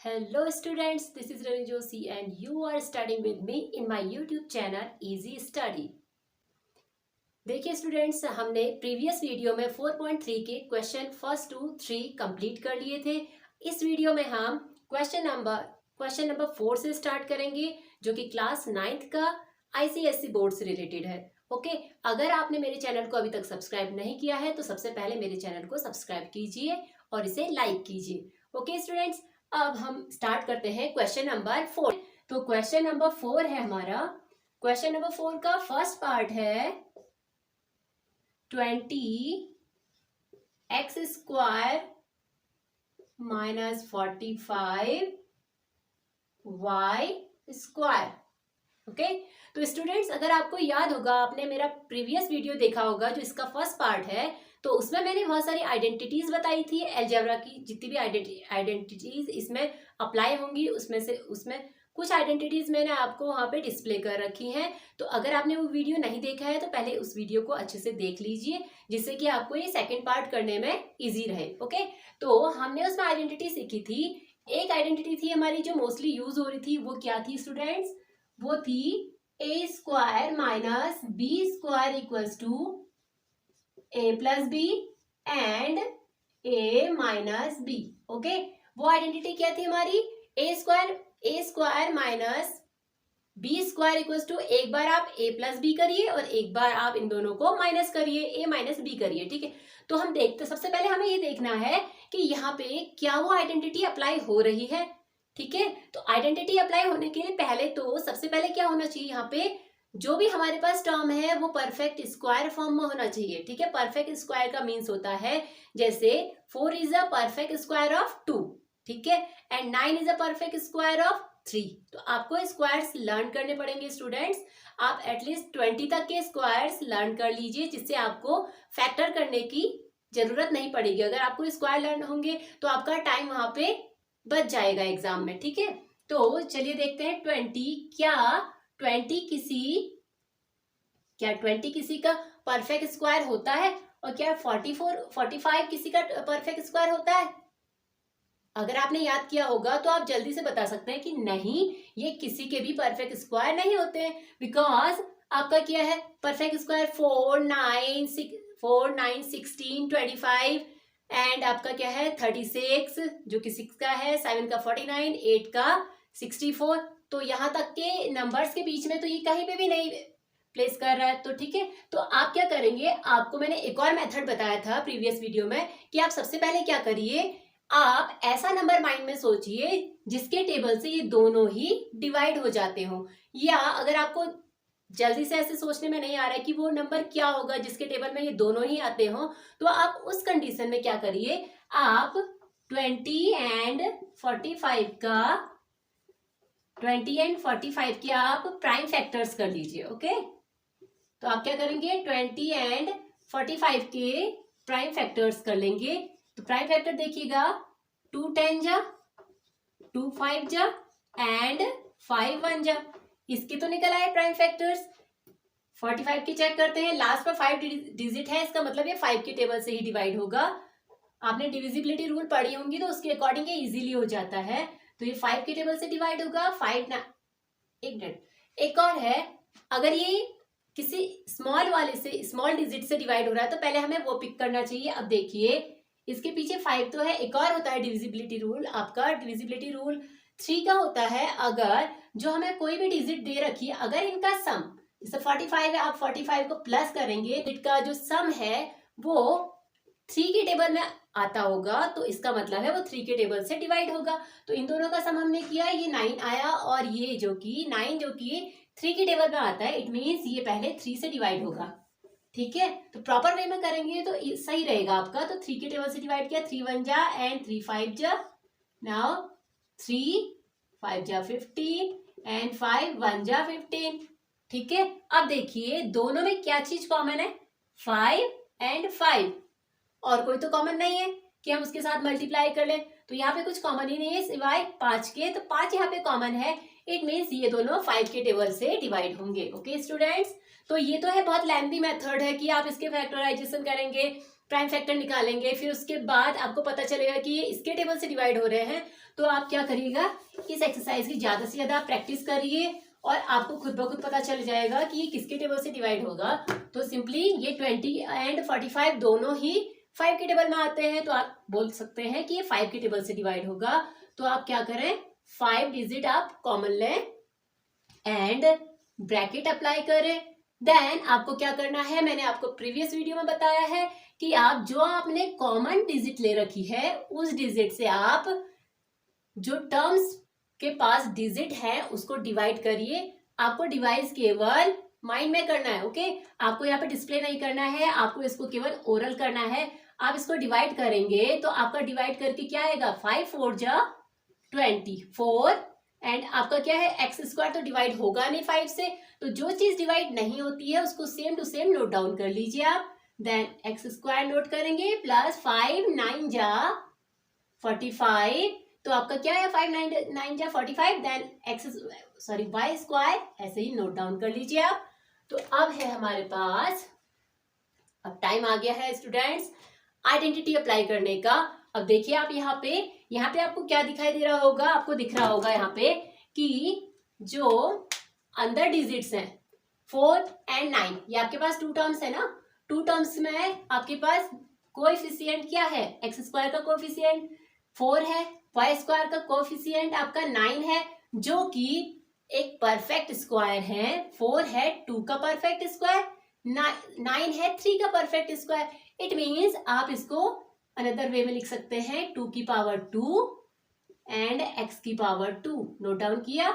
Hello students, this is Ravi Joshi and you are studying with me in my YouTube channel Easy Study. देखिए students, हमने previous video में 4.3 के question first to 3 complete कर लिए थे। इस video में हम क्वेश्चन नंबर 4 से स्टार्ट करेंगे, जो कि क्लास 9th का ICSE बोर्ड से रिलेटेड है। ओके, अगर आपने मेरे चैनल को अभी तक सब्सक्राइब नहीं किया है तो सबसे पहले मेरे चैनल को सब्सक्राइब कीजिए और इसे लाइक कीजिए। ओके स्टूडेंट्स, अब हम स्टार्ट करते हैं क्वेश्चन नंबर 4। तो क्वेश्चन नंबर 4 है हमारा। क्वेश्चन नंबर 4 का फर्स्ट पार्ट है 20x square minus 45y square. Okay, तो स्टूडेंट्स, अगर आपको याद होगा, आपने मेरा प्रीवियस वीडियो देखा होगा जो इसका फर्स्ट पार्ट है, तो उसमें मैंने बहुत सारी आइडेंटिटीज बताई थी। अलजेब्रा की जितनी भी आइडेंटिटीज इसमें अप्लाई होंगी, उसमें कुछ आइडेंटिटीज मैंने आपको वहां पे डिस्प्ले कर रखी हैं। तो अगर आपने वो वीडियो नहीं देखा है तो पहले उस वीडियो को अच्छे से देख लीजिए, जिससे कि आपको ये सेकेंड पार्ट करने में इजी रहे। ओके, तो हमने उसमें आइडेंटिटी सीखी थी। एक आइडेंटिटी थी हमारी जो मोस्टली यूज हो रही थी, वो क्या थी स्टूडेंट्स? वो थी a square minus b square equals to a plus b and a minus b. Okay, वो आइडेंटिटी क्या थी हमारी? A square minus b square equals to, एक बार आप ए प्लस बी करिए और एक बार आप इन दोनों को माइनस करिए, ए माइनस बी करिए। ठीक है, तो हम देखते, सबसे पहले हमें ये देखना है कि यहाँ पे क्या वो आइडेंटिटी अप्लाई हो रही है। ठीक है, तो आइडेंटिटी अप्लाई होने के लिए पहले तो सबसे पहले क्या होना चाहिए, यहाँ पे जो भी हमारे पास टर्म है वो परफेक्ट स्क्वायर फॉर्म में होना चाहिए। ठीक है, परफेक्ट स्क्वायर का मीन्स होता है जैसे 4 is a perfect square of 2, ठीक है, and 9 is a perfect square of 3। तो आपको स्क्वायर्स लर्न करने पड़ेंगे स्टूडेंट्स। आप एटलीस्ट 20 तक के स्क्वायर्स लर्न कर लीजिए, जिससे आपको फैक्टर करने की जरूरत नहीं पड़ेगी। अगर आपको स्क्वायर लर्न होंगे तो आपका टाइम वहां पे बच जाएगा एग्जाम में। ठीक है, तो चलिए देखते हैं 20 किसी का परफेक्ट स्क्वायर होता है, और क्या 45 किसी का परफेक्ट स्क्वायर होता है? अगर आपने याद किया होगा तो आप जल्दी से बता सकते हैं कि नहीं, ये किसी के भी परफेक्ट स्क्वायर नहीं होते हैं, बिकॉज आपका क्या है परफेक्ट स्क्वायर? 4 9 16 25 एंड आपका क्या है 36, जो कि 6 का है, 7 का 49, 8 का 64। तो यहाँ तक के नंबर्स के बीच में तो ये कहीं पे भी नहीं प्लेस कर रहा है। तो ठीक है, तो आप क्या करेंगे, आपको मैंने एक और मेथड बताया था प्रीवियस वीडियो में कि आप सबसे पहले क्या करिए, आप ऐसा नंबर माइंड में सोचिए जिसके टेबल से ये दोनों ही डिवाइड हो जाते हो। या अगर आपको जल्दी से ऐसे सोचने में नहीं आ रहा है कि वो नंबर क्या होगा जिसके टेबल में ये दोनों ही आते हो, तो आप उस कंडीशन में क्या करिए, आप 20 एंड 45 के आप प्राइम फैक्टर्स कर लीजिए। ओके, तो आप क्या करेंगे, 20 एंड 45 के प्राइम फैक्टर्स कर लेंगे। तो प्राइम फैक्टर देखिएगा, 2 10 जा, 2 5 जा एंड 5 1 जा। इसके तो निकल आए प्राइम फैक्टर्स। 45 की चेक करते हैं, लास्ट पर 5 डिजिट है, इसका मतलब ये 5 के टेबल से ही डिवाइड होगा। आपने डिविजिबिलिटी रूल पढ़ी होंगी तो उसके अकॉर्डिंग ये इजीली हो जाता है। तो ये 5 के टेबल से डिवाइड होगा। 5 ना, एक मिनट, एक और है, अगर ये किसी स्मॉल डिजिट से डिवाइड हो रहा है तो पहले हमें वो पिक करना चाहिए। अब देखिए, इसके पीछे 5 तो है, एक और होता है डिविजिबिलिटी रूल। आपका डिविजिबिलिटी रूल 3 का होता है, अगर जो हमें कोई भी डिजिट दे रखी है, अगर इनका सम, जैसे 45 है, आप 45 को प्लस करेंगे, इनका जो सम है वो 3 के टेबल में आता होगा, तो इसका मतलब है वो 3 के टेबल से डिवाइड होगा। तो इन दोनों का सम हमने किया, ये 9 आया, और ये जो कि 9 जो कि 3 के टेबल में आता है, इट मीन्स ये पहले 3 से डिवाइड होगा। ठीक है, तो प्रॉपर वे में करेंगे तो सही रहेगा आपका। तो 3 के टेबल से डिवाइड किया, 3 1 जा एंड 3 5 जा, नाउ 3 5 जा 15 एंड 5 1 जा 15। ठीक है, अब देखिए दोनों में क्या चीज कॉमन है, 5 एंड 5, और कोई तो कॉमन नहीं है कि हम उसके साथ मल्टीप्लाई कर लें। तो यहाँ पे कुछ कॉमन ही नहीं है सिवाय 5 के, तो 5 यहाँ पे कॉमन है, इट मीन्स ये दोनों 5 के टेबल से डिवाइड होंगे। ओके स्टूडेंट्स, तो ये तो है बहुत लेंथी मेथड है कि आप इसके फैक्टराइजेशन करेंगे, प्राइम फैक्टर निकालेंगे, फिर उसके बाद आपको पता चलेगा कि ये इसके टेबल से डिवाइड हो रहे हैं, तो आप क्या करिएगा, इस एक्सरसाइज की ज्यादा से ज्यादा प्रैक्टिस करिए और आपको खुद ब खुद पता चल जाएगा कि ये किसके टेबल से डिवाइड होगा। तो सिंपली ये 20 एंड 45 दोनों ही 5 के टेबल में आते हैं, तो आप बोल सकते हैं कि ये 5 के टेबल से डिवाइड होगा। तो आप क्या करें, 5 डिजिट आप कॉमन लें एंड ब्रैकेट अप्लाई करें। देन आपको क्या करना है, मैंने आपको प्रीवियस वीडियो में बताया है कि आप जो आपने कॉमन डिजिट ले रखी है उस डिजिट से आप जो टर्म्स के पास डिजिट है उसको डिवाइड करिए। आपको डिवाइस केवल माइंड में करना है, ओके। आपको यहाँ पे डिस्प्ले नहीं करना है, आपको इसको केवल ओरल करना है। आप इसको डिवाइड करेंगे तो आपका डिवाइड करके क्या आएगा, 5 4 जा 24 एंड आपका क्या है, एक्स स्क्वायर तो डिवाइड होगा नहीं 5 से, तो जो चीज डिवाइड नहीं होती है उसको same to same note down कर लीजिए आप। देन एक्स स्क्वायर नोट करेंगे प्लस 5 9 जा 45, तो आपका क्या है 5 9 जा 45, देन वाई स्क्वायर ऐसे ही नोट डाउन कर लीजिए आप। तो अब है हमारे पास, अब टाइम आ गया है स्टूडेंट्स आइडेंटिटी अप्लाई करने का। अब देखिए आप यहाँ पे आपको क्या दिखाई दे रहा होगा, आपको दिख रहा होगा यहाँ पे कि जो अंदर डिजिट्स हैं 4 एंड 9, ये आपके पास 2 टर्म्स है ना, 2 टर्म्स में आपके पास कोएफिशिएंट क्या है, एक्स स्क्वायर का कोएफिशिएंट 4 है, वाई स्क्वायर का कोएफिशिएंट आपका 9 है, जो कि एक परफेक्ट स्क्वायर है। 4 है 2 का परफेक्ट स्क्वायर, 9 है 3 का परफेक्ट स्क्वायर। इट मीन्स आप इसको अनदर वे में लिख सकते हैं 2 की पावर 2 एंड x की पावर 2 नोट डाउन किया,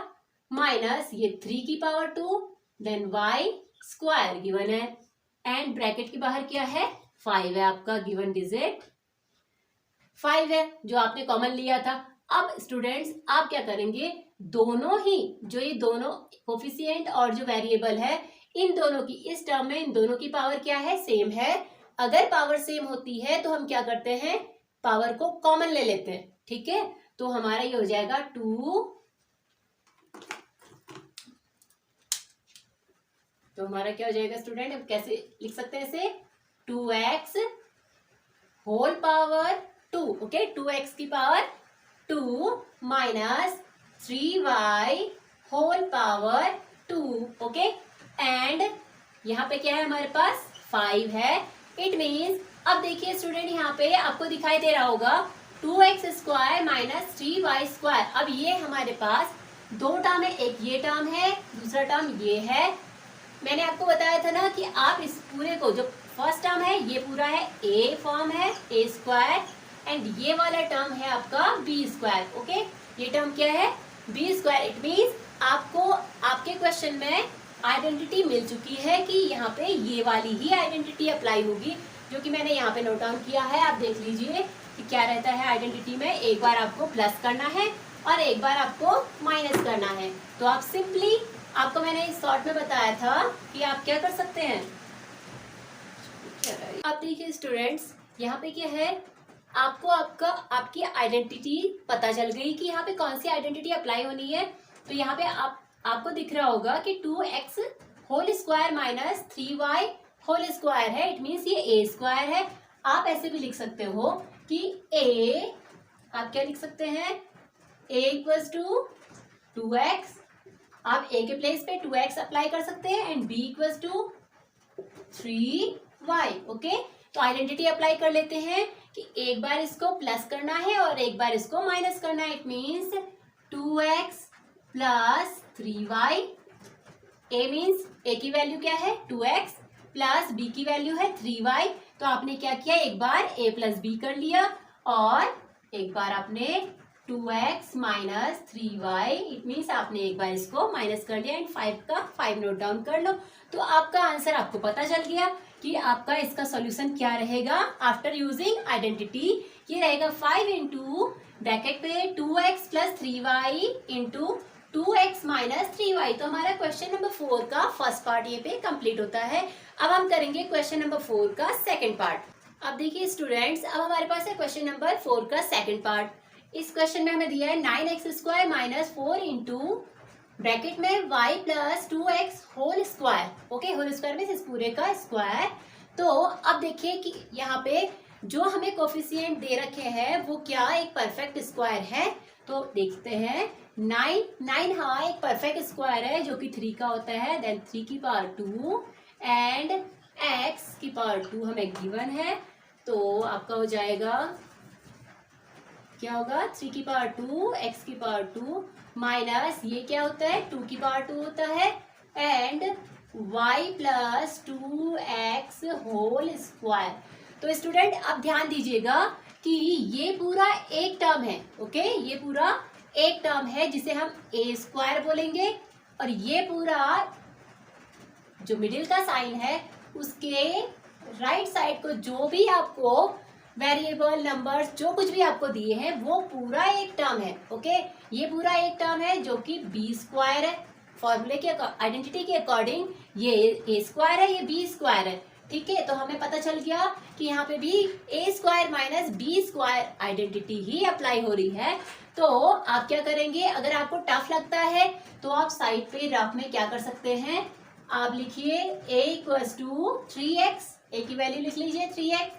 माइनस ये 3 की power 2 then y square given है एंड ब्रैकेट के बाहर क्या है 5 है, आपका गिवन डिजिट 5 है जो आपने कॉमन लिया था। अब स्टूडेंट्स आप क्या करेंगे, दोनों ही जो ये दोनों कोफिशिएंट और जो वेरिएबल है इन दोनों की, इस टर्म में इन दोनों की पावर क्या है, सेम है। अगर पावर सेम होती है तो हम क्या करते हैं, पावर को कॉमन ले लेते हैं, ठीक है। तो हमारा ये हो जाएगा 2, तो हमारा क्या हो जाएगा स्टूडेंट, अब कैसे लिख सकते हैं इसे, 2x whole power 2, okay, 2x की power 2 minus 3y whole power 2, okay. And यहाँ पे क्या है हमारे पास 5 है। इट मीन्स अब देखिए स्टूडेंट यहाँ पे आपको दिखाई दे रहा होगा 2x square minus 3y square. अब ये हमारे पास 2 टर्म है, एक ये टर्म है, दूसरा टर्म ये है। मैंने आपको बताया था ना कि आप इस पूरे को, जो फर्स्ट टर्म है ये पूरा है a फॉर्म है a स्क्वायर एंड ये वाला टर्म है आपका b स्क्वायर, ओके। ये टर्म क्या है b स्क्वायर। इट मीन्स आपको आपके क्वेश्चन में आइडेंटिटी मिल चुकी है कि यहाँ पे ये वाली ही आइडेंटिटी अप्लाई होगी, जो कि मैंने यहाँ पे नोट डाउन किया है। आप देख लीजिए कि क्या रहता है आइडेंटिटी में, एक बार आपको प्लस करना है और एक बार आपको माइनस करना है। तो आप सिंपली, आपको मैंने इस शॉर्ट में बताया था कि आप क्या कर सकते हैं। आप देखिए स्टूडेंट्स यहाँ पे क्या है, आपको आपकी आइडेंटिटी पता चल गई कि यहाँ पे कौन सी आइडेंटिटी अप्लाई होनी है। तो यहाँ पे आपको दिख रहा होगा कि 2x whole square minus 3y whole square है। इट मीन्स ये a स्क्वायर है। आप ऐसे भी लिख सकते हो कि a, आप क्या लिख सकते हैं, a इक्वल्स टू 2x, आप a के प्लेस पे 2x अप्लाई कर सकते हैं and b equals to 3y, okay. तो आइडेंटिटी अप्लाई कर लेते हैं कि एक बार इसको प्लस करना है और एक बार इसको माइनस करना है। It means 2x plus 3y, a means a की वैल्यू क्या है 2x प्लस b की वैल्यू है 3y। तो आपने क्या किया, एक बार a प्लस b कर लिया और एक बार आपने 2x minus 3y, it means आपने एक बार इसको माइनस कर लिया एंड 5 का 5 नोट डाउन कर लो। तो आपका आंसर आपको पता चल गया कि आपका इसका सॉल्यूशन क्या रहेगा आफ्टर यूजिंग आइडेंटिटी। ये रहेगा 5 इंटू ब्रैकेट पे 2x plus 3y into 2x minus 3y। तो हमारा क्वेश्चन नंबर 4 का फर्स्ट पार्ट ये पे कंप्लीट होता है। अब हम करेंगे क्वेश्चन नंबर 4 का सेकंड पार्ट। अब देखिए स्टूडेंट्स, अब हमारे पास है क्वेश्चन नंबर 4 का सेकंड पार्ट। इस क्वेश्चन में हमें दिया है 9x square minus 4 into bracket में y plus 2x whole square, okay. Whole square में इस पूरे का स्क्वायर तो अब देखिए कि यहाँ पे जो हमें कोफिशिएंट दे रखे हैं वो क्या एक परफेक्ट स्क्वायर है। तो देखते हैं 9 हाँ एक परफेक्ट स्क्वायर है जो कि 3 का होता है। देन 3 की पावर 2 एंड x की पावर 2 हमें गिवन है। तो आपका हो जाएगा क्या होगा 3 की पावर 2 x की पावर 2 माइनस ये क्या होता है 2 की पावर 2 होता है and y plus 2x whole square. तो स्टूडेंट अब ध्यान दीजिएगा कि ये पूरा एक टर्म है। ओके, ये पूरा एक टर्म है जिसे हम ए स्क्वायर बोलेंगे और ये पूरा जो मिडिल का साइन है उसके राइट साइड को जो भी आपको वेरिएबल नंबर्स जो कुछ भी आपको दिए हैं वो पूरा एक टर्म है। ओके, ये पूरा एक टर्म है जो कि बी स्क्वायर है। फॉर्मूले के आइडेंटिटी के अकॉर्डिंग ये ए स्क्वायर है, ये बी स्क्वायर है। ठीक है, तो हमें पता चल गया कि यहाँ पे भी a square minus b square identity ही अप्लाई हो रही है। तो आप क्या करेंगे, अगर आपको टफ लगता है तो आप साइड पे रफ में क्या कर सकते हैं, आप लिखिए a equals to 3x, a की वैल्यू लिख लीजिए 3x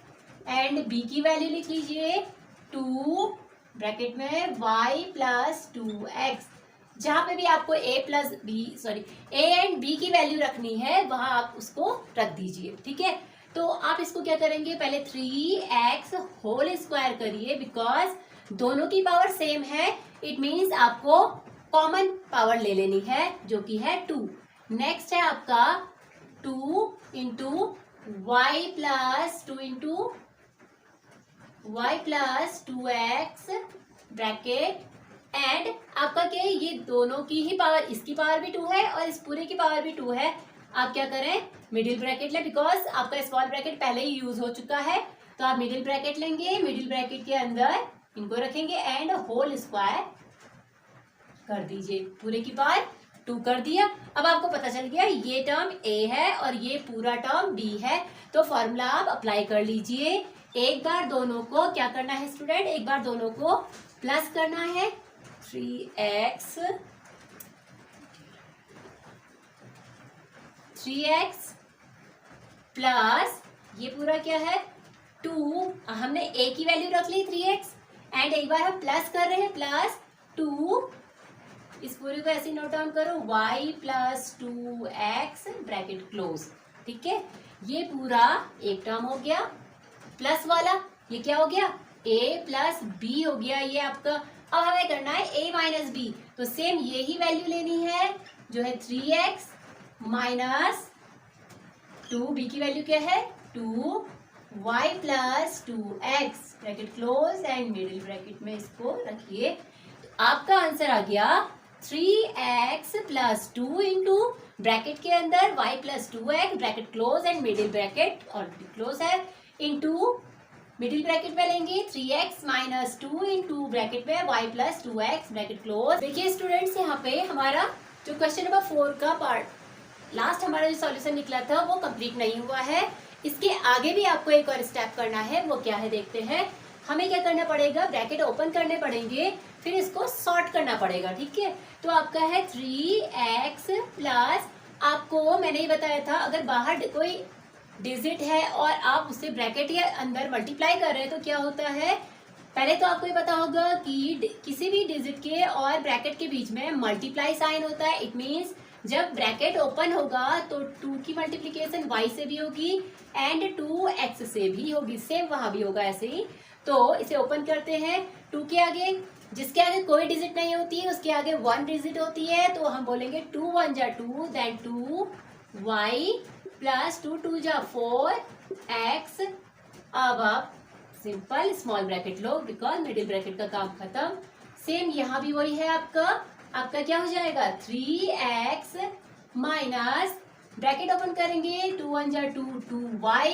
एंड b की वैल्यू लिख लीजिए 2 ब्रैकेट में y प्लस 2x। जहां पे भी आपको a एंड b की वैल्यू रखनी है वहां आप उसको रख दीजिए। ठीक है, तो आप इसको क्या करेंगे, पहले 3x होल स्क्वायर करिए बिकॉज दोनों की पावर सेम है। इट मीन्स आपको कॉमन पावर ले लेनी है जो कि है 2। नेक्स्ट है आपका 2 into y plus 2x bracket and आपका क्या है, ये दोनों की ही पावर, इसकी पावर भी 2 है और इस पूरे की पावर भी 2 है। आप क्या करें, मिडिल ब्रैकेट ले बिकॉज आपका स्मॉल ब्रैकेट पहले ही यूज हो चुका है। तो आप मिडिल ब्रैकेट लेंगे, मिडिल ब्रैकेट के अंदर इनको रखेंगे एंड होल स्क्वायर कर दीजिए, पूरे की पावर 2 कर दिया। अब आपको पता चल गया ये टर्म a है और ये पूरा टर्म b है। तो फॉर्मूला आप अप्लाई कर लीजिए। एक बार दोनों को क्या करना है स्टूडेंट, एक बार दोनों को प्लस करना है 3x प्लस ये पूरा क्या है 2, हमने a की वैल्यू रख ली 3x एंड एक बार हम प्लस कर रहे हैं प्लस 2, इस पूरे को ऐसे नोट डाउन करो y plus 2x bracket close. ठीक है, ये पूरा एक टर्म हो गया प्लस वाला, ये क्या हो गया a प्लस b हो गया ये आपका। अब हमें करना है a माइनस b, तो सेम ये ही वैल्यू लेनी है जो है 3x माइनस 2, b की वैल्यू क्या है 2, y plus 2x bracket close and middle bracket में इसको रखिए। तो आपका आंसर आ गया 3x प्लस 2 इंटू ब्रैकेट के अंदर y plus 2x bracket close and middle bracket already close है इंटू मिडिल ब्रैकेट में लेंगे 3x माइनस 2 इंटू ब्रैकेट में y plus 2x bracket close. देखिए स्टूडेंट्स, यहाँ पे हमारा जो क्वेश्चन नंबर 4 का पार्ट लास्ट हमारा जो सॉल्यूशन निकला था वो कंप्लीट नहीं हुआ है। इसके आगे भी आपको एक और स्टेप करना है, वो क्या है देखते हैं। हमें क्या करना पड़ेगा, ब्रैकेट ओपन करने पड़ेंगे, फिर इसको सॉर्ट करना पड़ेगा। ठीक है, तो आपका है 3x प्लस, आपको मैंने ही बताया था अगर बाहर कोई डिजिट है और आप उससे ब्रैकेट या अंदर मल्टीप्लाई कर रहे हैं तो क्या होता है, पहले तो आपको ये पता होगा कि किसी भी डिजिट के और ब्रैकेट के बीच में मल्टीप्लाई साइन होता है। इट मीन्स जब ब्रैकेट ओपन होगा तो 2 की मल्टीप्लीकेशन y से भी होगी एंड 2x से भी होगी, सेम वहां भी होगा ऐसे ही। तो इसे ओपन करते हैं, 2 के आगे जिसके आगे कोई डिजिट नहीं होती है उसके आगे 1 डिजिट होती है, तो हम बोलेंगे 2 1 जा 2 देन 2y प्लस 2 2 जा 4x। अब आप simple small bracket low because middle bracket का काम खत्म। सेम यहाँ भी वही है आपका क्या हो जाएगा 3x माइनस ब्रैकेट ओपन करेंगे 2 1 जा 2 2y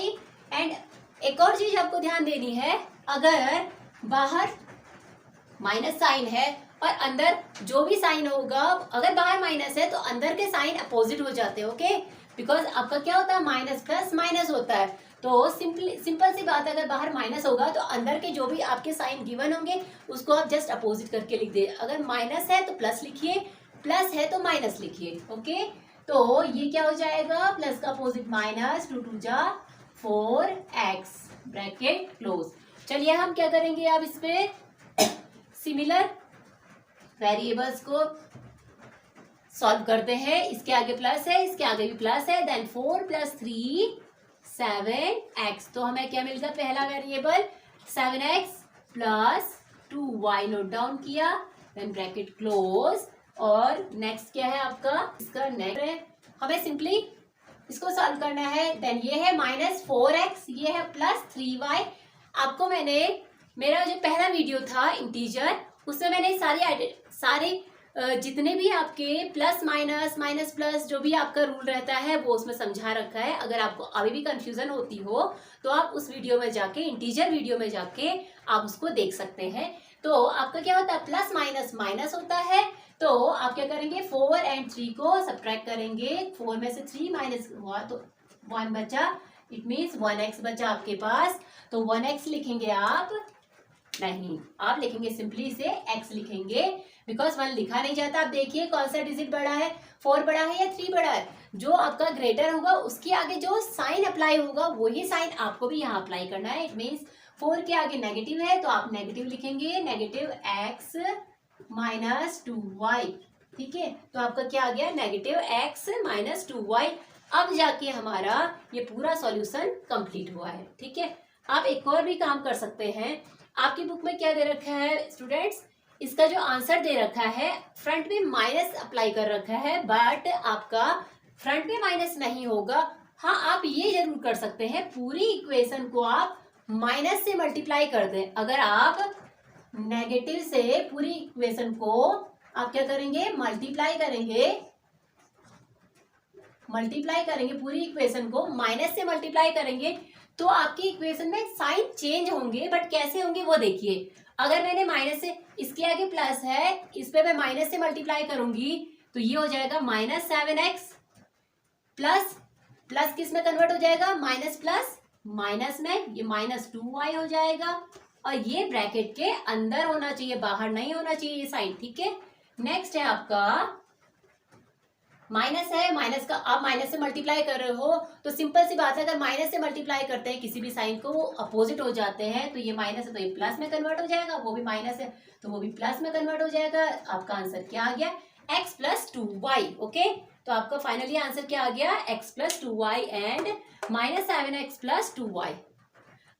एंड एक और चीज आपको ध्यान देनी है, अगर बाहर माइनस साइन है और अंदर जो भी साइन होगा, अगर बाहर माइनस है तो अंदर के साइन अपोजिट हो जाते हैं। ओके, बिकॉज आपका क्या होता है माइनस प्लस माइनस होता है। तो सिंपल सी बात है, अगर बाहर माइनस होगा तो अंदर के जो भी आपके साइन गिवन होंगे उसको आप जस्ट अपोजिट करके लिख दे। अगर माइनस है तो प्लस लिखिए, प्लस है तो माइनस लिखिए। ओके, तो ये क्या हो जाएगा प्लस का अपोजिट माइनस 2 2 जा 4x ब्रैकेट क्लोज। चलिए हम क्या करेंगे, अब इस पे सिमिलर वेरिएबल्स को सॉल्व करते हैं। इसके आगे प्लस है, इसके आगे भी प्लस है, देन 4 + 3 7x। तो हमें क्या मिल गया, पहला variable 7x + 2y note down किया, देन ब्रैकेट क्लोज। और नेक्स्ट क्या है आपका, इसका नेक्स्ट है, हमें सिंपली इसको सॉल्व करना है। देन ये है -4x, ये है +3y। आपको मैंने मेरा जो पहला वीडियो था इंटीजर, उसमें मैंने सारे जितने भी आपके प्लस माइनस प्लस जो भी आपका रूल रहता है वो उसमें समझा रखा है। अगर आपको अभी भी कंफ्यूजन होती हो तो आप उस वीडियो में जाके, इंटीजर वीडियो में जाके आप उसको देख सकते हैं। तो आपका क्या होता है, प्लस माइनस माइनस होता है। तो आप क्या करेंगे, 4 और 3 को सब्ट्रैक्ट करेंगे। 4 में से 3 माइनस हुआ तो 1 बचा, इट मीन्स 1x बचा आपके पास। तो 1x लिखेंगे आप नहीं, आप लिखेंगे सिंपली से x लिखेंगे, बिकॉज 1 लिखा नहीं जाता। आप देखिए कौन सा डिजिट बड़ा है, 4 बड़ा है या 3 बड़ा है। जो आपका ग्रेटर होगा उसके आगे जो साइन अप्लाई होगा वही साइन आपको भी यहाँ अप्लाई करना है। इट मीन्स 4 के आगे नेगेटिव है तो आप नेगेटिव लिखेंगे, -x - 2y। ठीक है, तो आपका क्या आ गया, -x - 2y। अब जाके हमारा ये पूरा सॉल्यूशन कंप्लीट हुआ है। ठीक है, आप एक और भी काम कर सकते हैं। आपकी बुक में क्या दे रखा है स्टूडेंट्स, इसका जो आंसर दे रखा है फ्रंट में माइनस अप्लाई कर रखा है, बट आपका फ्रंट में माइनस नहीं होगा। हाँ, आप ये जरूर कर सकते हैं, पूरी इक्वेशन को आप माइनस से मल्टीप्लाई कर दें। अगर आप नेगेटिव से पूरी इक्वेशन को आप क्या करेंगे, मल्टीप्लाई करेंगे पूरी इक्वेशन को माइनस से मल्टीप्लाई करेंगे तो आपकी इक्वेशन में साइन चेंज होंगे, बट कैसे होंगे वो देखिए। अगर मैंने माइनस से, इसके आगे प्लस है, इस पे मैं माइनस से मल्टीप्लाई करूंगी तो ये हो जाएगा -7x प्लस किस में कन्वर्ट हो जाएगा, माइनस प्लस माइनस में, ये -2y हो जाएगा। और ये ब्रैकेट के अंदर होना चाहिए, बाहर नहीं होना चाहिए ये साइन। ठीक है, नेक्स्ट है आपका माइनस है, माइनस का आप माइनस से मल्टीप्लाई कर रहे हो तो सिंपल सी बात है, अगर माइनस से मल्टीप्लाई करते हैं किसी भी साइन को वो अपोजिट हो जाते हैं। तो ये माइनस है तो ये प्लस में कन्वर्ट हो जाएगा, वो भी माइनस है तो वो भी प्लस में कन्वर्ट हो जाएगा। आपका आंसर क्या आ गया, x + 2y। ओके, तो आपका फाइनली आंसर क्या आ गया, x + 2y and -7x + 2y।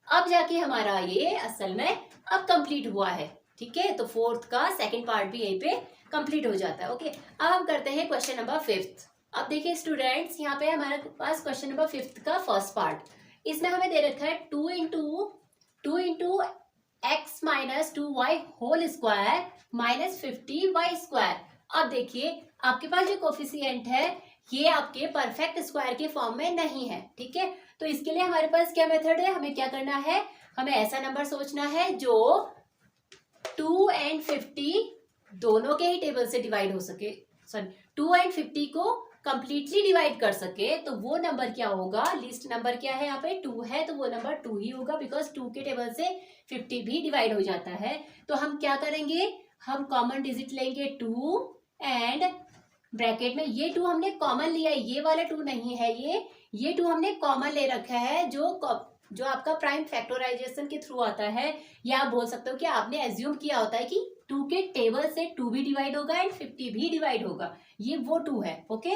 अब जाके हमारा ये असल में अब कंप्लीट हुआ है। ठीक है, तो फोर्थ का सेकंड पार्ट भी यहीं पे कंप्लीट हो जाता है। ओके, अब हम करते हैं क्वेश्चन नंबर 5। अब देखिए स्टूडेंट्स, यहाँ पे हमारे पास क्वेश्चन नंबर 5 का फर्स्ट पार्ट। इसमें हमें दे रखा है 2 × x - 2y whole square -50y²। अब देखिए आपके पास जो कोफिशिएंट है ये आपके परफेक्ट स्क्वायर के फॉर्म में नहीं है। ठीक है, तो इसके लिए हमारे पास क्या मेथड है, हमें क्या करना है, हमें ऐसा नंबर सोचना है जो 2 और 50 दोनों के ही टेबल से डिवाइड हो सके, सॉरी 2 और 50 को कंप्लीटली डिवाइड कर सके। तो वो नंबर क्या होगा, लिस्ट नंबर क्या है, यहाँ पे 2 है तो वो नंबर 2 ही होगा, बिकॉज 2 के टेबल से 50 भी डिवाइड हो जाता है। तो हम क्या करेंगे, हम कॉमन डिजिट लेंगे 2 एंड ब्रैकेट में ये 2 हमने कॉमन लिया है, ये वाला 2 नहीं है, ये 2 हमने कॉमन ले रखा है जो आपका प्राइम फैक्टराइजेशन के थ्रू आता है। या आप बोल सकते हो कि आपने एज्यूम किया होता है कि 2 के टेबल से 2 भी डिवाइड होगा एंड 50 भी डिवाइड होगा, ये वो 2 है। ओके,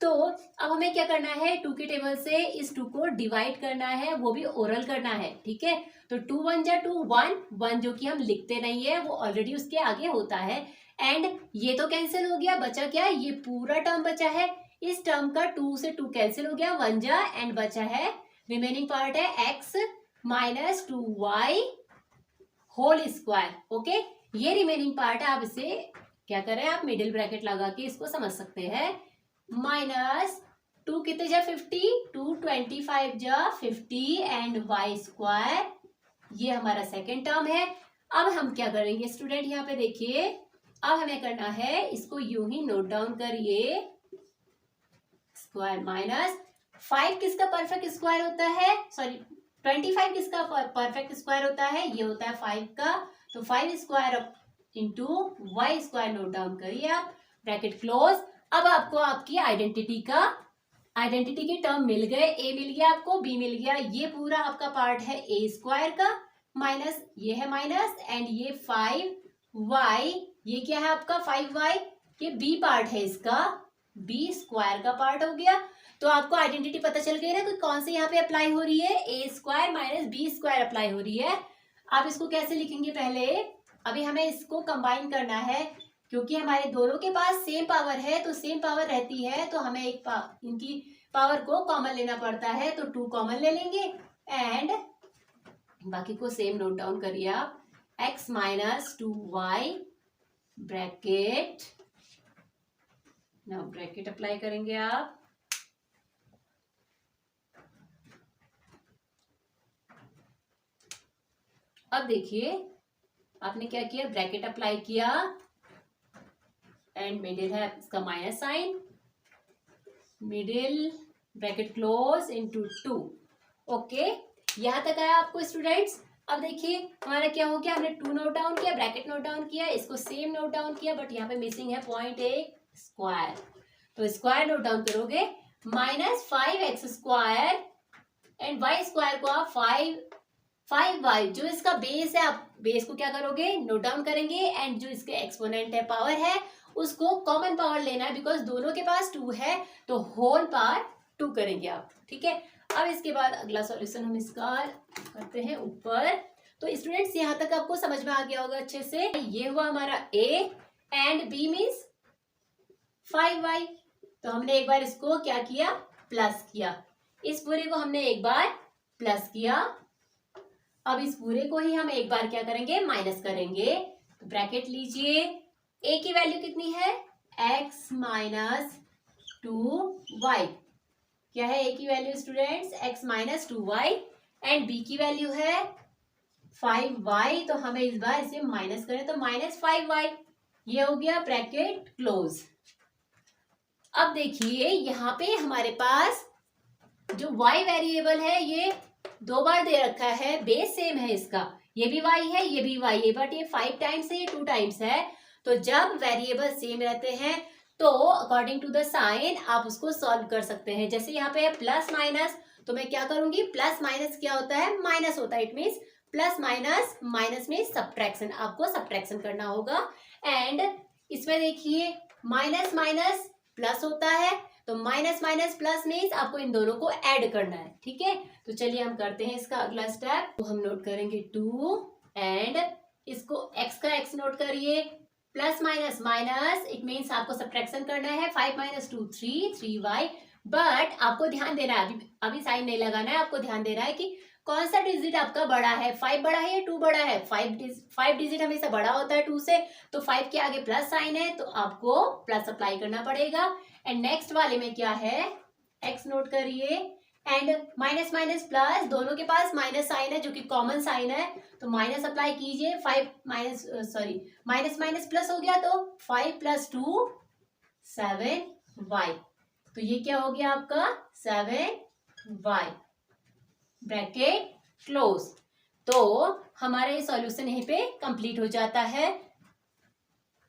तो अब हमें क्या करना है, 2 के टेबल से इस 2 को डिवाइड करना है, वो भी ओरल करना है। ठीक है, तो 2 × 1 = 2, 1 जो कि हम लिखते नहीं है वो ऑलरेडी उसके आगे होता है। एंड ये तो कैंसिल हो गया, बचा क्या, ये पूरा टर्म बचा है। इस टर्म का 2 से 2 कैंसिल हो गया, 1 जा एंड बचा है, रिमेनिंग पार्ट है x - 2y whole square. Okay, ये रिमेनिंग पार्ट है, आप इसे क्या करें, आप मिडिल ब्रैकेट लगा के इसको समझ सकते हैं। -2 कितने जा 50, 2 25 जा 50 एंड y², ये हमारा सेकेंड टर्म है। अब हम क्या करेंगे स्टूडेंट, यहाँ पे देखिए, अब हमें करना है, इसको यूं ही नोट डाउन करिए, स्क्वायर -5 किसका परफेक्ट स्क्वायर होता है, सॉरी 25 किसका परफेक्ट स्क्वायर होता है, ये होता है 5 का। तो 5² × y² नोट डाउन करिए आप, ब्रैकेट क्लोज। अब आपको आपकी आइडेंटिटी का आइडेंटिटी के टर्म मिल गए, ए मिल गया आपको, बी मिल गया, ये पूरा आपका पार्ट है ए स्क्वायर का, माइनस ये है माइनस, एंड ये 5y, ये क्या है आपका 5y, ये बी पार्ट है इसका, बी स्क्वायर का पार्ट हो गया। तो आपको आइडेंटिटी पता चल गई ना कि कौन से यहाँ पे अप्लाई हो रही है, a square minus b square apply हो रही है। आप इसको कैसे लिखेंगे, पहले अभी हमें इसको कंबाइन करना है, क्योंकि हमारे दोनों के पास सेम पावर है, तो सेम पावर रहती है तो हमें इनकी पावर को कॉमन लेना पड़ता है, तो 2 कॉमन ले लेंगे, एंड बाकी को सेम नोट डाउन करिए आप, x minus 2y bracket, now bracket apply करेंगे आप, अब देखिए आपने क्या किया, ब्रैकेट अप्लाई किया, एंड मिडिल है इसका minus sign, middle bracket close into 2। Okay, यहां तक आया आपको स्टूडेंट्स। अब देखिए हमारा क्या हो गया, हमने 2 नोट डाउन किया, ब्रैकेट नोट डाउन किया, इसको सेम नोट डाउन किया, बट यहाँ पे मिसिंग है पॉइंट एक स्क्वायर, तो स्क्वायर नोट डाउन करोगे, minus 5x square and y square को आप 5y, जो इसका बेस है आप बेस को क्या करोगे, नोट डाउन करेंगे, एंड जो इसके एक्सपोनेंट है पावर है उसको कॉमन पावर लेना है, बिकॉज दोनों के पास 2 है, तो होल पावर 2 करेंगे आप, ठीक है। अब इसके बाद अगला सॉल्यूशन हम इसका करते हैं ऊपर। तो स्टूडेंट्स यहाँ तक आपको समझ में आ गया होगा अच्छे से, ये हुआ हमारा a and b means 5y, तो हमने एक बार इसको क्या किया, प्लस किया, इस पूरे को हमने एक बार प्लस किया, अब इस पूरे को ही हम एक बार क्या करेंगे, माइनस करेंगे, तो ब्रैकेट लीजिए, a की वैल्यू कितनी है, x माइनस 2y, क्या है a की value students, x minus 2y, and b की वैल्यू है 5y, तो हमें इस बार इसे माइनस करें, तो माइनस 5y, ये हो गया ब्रैकेट क्लोज। अब देखिए यहाँ पे हमारे पास जो y वेरिएबल है ये 2 बार दे रखा है, बेस सेम है इसका, ये भी y है ये भी y है, बट ये 5 टाइम्स है ये 2 टाइम्स है, तो जब वेरिएबल सेम रहते हैं तो अकॉर्डिंग टू द साइन आप उसको सॉल्व कर सकते हैं। जैसे यहाँ पे है प्लस माइनस, तो मैं क्या करूंगी, प्लस माइनस क्या होता है, माइनस होता है, it means plus minus, minus में सब्ट्रैक्शन, आपको सब्ट्रैक्शन करना होगा, एंड इसमें देखिए माइनस माइनस प्लस होता है, तो माइनस माइनस प्लस मीन्स आपको इन दोनों को ऐड करना है, ठीक है। तो चलिए हम करते हैं इसका अगला स्टेप, तो हम नोट करेंगे 2 एंड इसको x का x नोट करिए, plus minus minus, it means आपको सब्ट्रैक्शन करना है, 5 माइनस 2 3y, बट आपको ध्यान देना है, अभी साइन नहीं लगाना है, आपको ध्यान देना है कि कौन सा डिजिट आपका बड़ा है, 5 बड़ा है या 2 बड़ा है, 5 डिजिट हमेशा बड़ा होता है 2 से, तो 5 के आगे प्लस साइन है, तो आपको प्लस अप्लाई करना पड़ेगा, एंड नेक्स्ट वाले में क्या है, x नोट करिए, एंड माइनस माइनस प्लस, दोनों के पास माइनस साइन है जो कि कॉमन साइन है, तो माइनस अप्लाई कीजिए, 5 माइनस माइनस माइनस प्लस हो गया, तो 5 प्लस 2 7y, तो ये क्या हो गया आपका 7y, ब्रैकेट क्लोज। तो हमारा ये सॉल्यूशन यहीं पे कंप्लीट हो जाता है।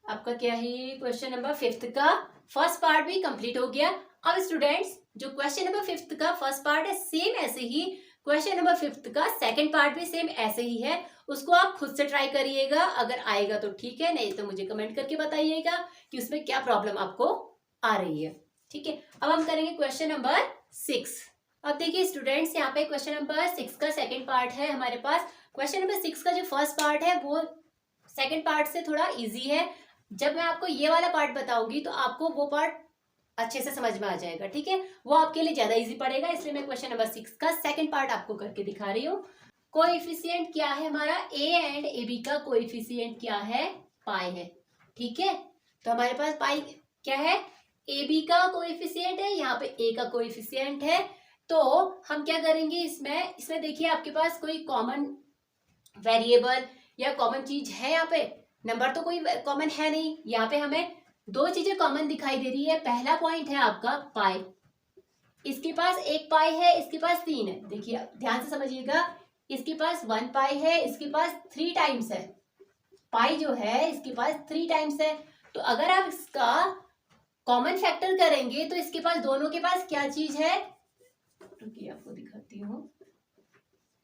आपका क्या है, क्वेश्चन नंबर 5 का फर्स्ट पार्ट भी कंप्लीट हो गया। अब स्टूडेंट्स जो क्वेश्चन नंबर 5 का फर्स्ट पार्ट है सेम ऐसे ही क्वेश्चन नंबर 5 का सेकंड पार्ट भी सेम ऐसे ही है, उसको आप खुद से ट्राई करिएगा, अगर आएगा तो ठीक है, नहीं तो मुझे कमेंट करके बताइएगा कि उसमें क्या प्रॉब्लम आपको आ रही है, ठीक है। अब हम करेंगे क्वेश्चन नंबर 6। अब देखिए स्टूडेंट्स यहाँ पे क्वेश्चन नंबर 6 का सेकंड पार्ट है हमारे पास। क्वेश्चन नंबर 6 का जो फर्स्ट पार्ट है वो सेकंड पार्ट से थोड़ा इजी है, जब मैं आपको ये वाला पार्ट बताऊंगी तो आपको वो पार्ट अच्छे से समझ में आ जाएगा, ठीक है, वो आपके लिए ज्यादा इजी पड़ेगा, इसलिए मैं क्वेश्चन नंबर 6 का सेकंड पार्ट आपको करके दिखा रही हूँ। कोएफिशिएंट क्या है हमारा, ए एंड ए बी का कोएफिशिएंट क्या है, पाई है, ठीक है। तो हमारे पास पाई क्या है, ए बी का कोएफिशिएंट है, यहाँ पे ए का कोएफिशिएंट है, तो हम क्या करेंगे इसमें देखिए आपके पास कोई कॉमन वेरिएबल या कॉमन चीज है, यहाँ पे नंबर तो कोई कॉमन है नहीं, यहाँ पे हमें 2 चीजें कॉमन दिखाई दे रही है। पहला पॉइंट है आपका पाई, इसके पास 1 पाई है, इसके पास 3 है, देखिए ध्यान से समझिएगा, इसके पास 1 पाई है, इसके पास 3 टाइम्स है, पाई जो है इसके पास 3 टाइम्स है, तो अगर आप इसका कॉमन फैक्टर करेंगे तो इसके पास, दोनों के पास क्या चीज है, रुकिए आपको दिखाती हूँ।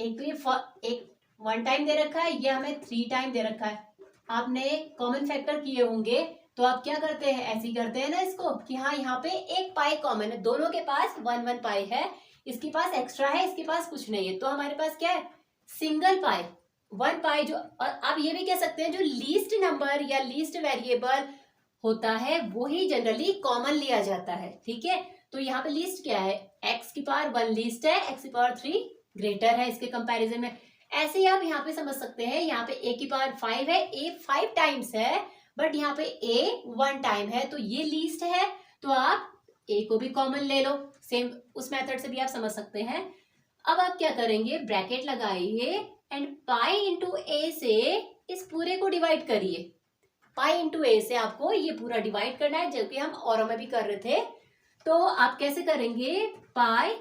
एक तो ये एक 1 टाइम दे रखा है, ये हमें 3 टाइम दे रखा है। आपने कॉमन फैक्टर किए होंगे तो आप क्या करते हैं, ऐसे ही करते हैं ना इसको कि हाँ यहाँ पे एक पाई कॉमन है, दोनों के पास 1 पाई है, इसके पास एक्स्ट्रा है, इसके पास कुछ नहीं है, तो हमारे पास क्या है, सिंगल पाई 1 पाई। जो, और आप ये भी कह सकते हैं जो लीस्ट नंबर या लीस्ट वेरिएबल होता है वो ही जनरली कॉमन लिया जाता है, ठीक है। तो यहाँ पे लीस्ट क्या है, x की पावर 1 लीस्ट है, x की पावर 3 ग्रेटर है इसके कंपैरिजन में। ऐसे ही आप यहाँ पे समझ सकते हैं, यहाँ पे a की पावर 5 है, a 5 टाइम्स है, बट यहाँ पे a 1 टाइम है, तो ये लीस्ट है, तो आप a को भी कॉमन ले लो। सेम उस मेथड से भी आप समझ सकते हैं। अब आप क्या करेंगे, ब्रैकेट लगाइए एंड पाई इंटू ए से इस पूरे को डिवाइड करिए। पाई इंटू ए से आपको ये पूरा डिवाइड करना है, जो कि हम औरों में भी कर रहे थे। तो आप कैसे करेंगे, पाई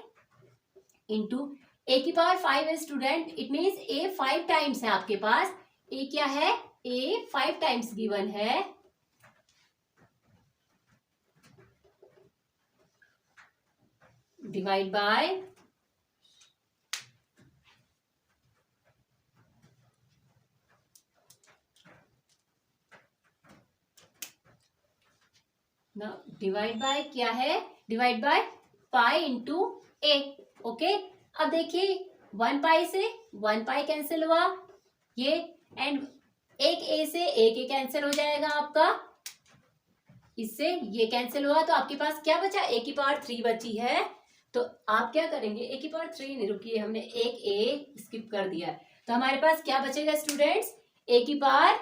इंटू ए की पावर 5 है student, it means A 5 times है आपके पास। ए क्या है, ए 5 टाइम्स गिवन है, डिवाइड बाय डिवाइड बाय क्या है, divide by pi into A. Okay, अब देखिए 1 पाई से 1 पाई कैंसिल हुआ ये, एंड एक ए से एक ए कैंसिल हो जाएगा आपका, इससे ये कैंसिल हुआ, तो आपके पास क्या बचा, ए की पावर 3 बची है। तो आप क्या करेंगे, ए की पावर 3 नहीं, रुकिए हमने एक ए स्किप कर दिया है, तो हमारे पास क्या बचेगा स्टूडेंट्स, ए की पावर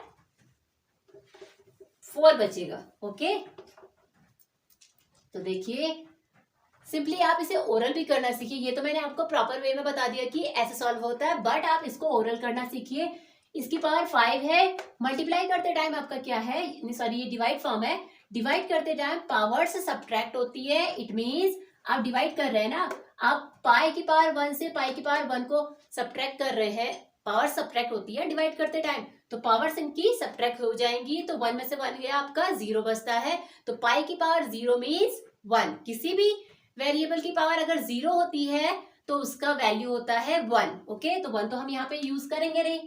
4 बचेगा। ओके, तो देखिए सिंपली आप इसे ओरल भी करना सीखिए। ये तो मैंने आपको प्रॉपर वे में बता दिया कि ऐसे सॉल्व होता है, बट आप इसको ओरल करना सीखिए। इसकी पावर 5 है, मल्टीप्लाई करते टाइम आपका क्या है, सॉरी ये डिवाइड फॉर्म है, डिवाइड करते टाइम पावर से सब्ट्रैक्ट होती है। इट मीन्स आप डिवाइड कर रहे हैं ना, आप पाई की पावर 1 से पाई की पावर 1 को सब्ट्रैक्ट कर रहे हैं, पावर सब्ट्रैक्ट होती है डिवाइड करते टाइम, तो पावर्स इनकी सब्ट्रैक्ट हो जाएंगी, तो 1 में से 1 गया आपका 0 बचता है। तो पाई की पावर 0 मीन्स 1। किसी भी वेरिएबल की पावर अगर 0 होती है तो उसका वैल्यू होता है 1। ओके, तो 1 तो हम यहाँ पे यूज करेंगे नहीं।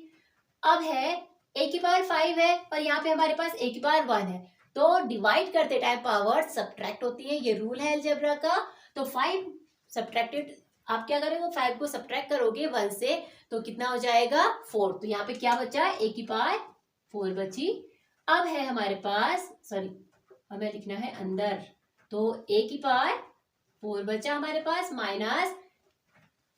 अब है ए की पावर 5 है और यहाँ पे हमारे पास ए की पावर 1 है, तो डिवाइड करते टाइम पावर सब्ट्रैक्ट होती है, ये रूल है अलजेब्रा का। तो 5 सब्ट्रैक्टेड, आप क्या करोगे, 5 को सब्ट्रैक्ट करोगे 1 से, तो कितना हो जाएगा 4। तो यहाँ पे क्या बचा, ए की पावर 4 बची। अब है हमारे पास, सॉरी हमें लिखना है अंदर, तो ए की पावर 4 बचा हमारे पास, माइनस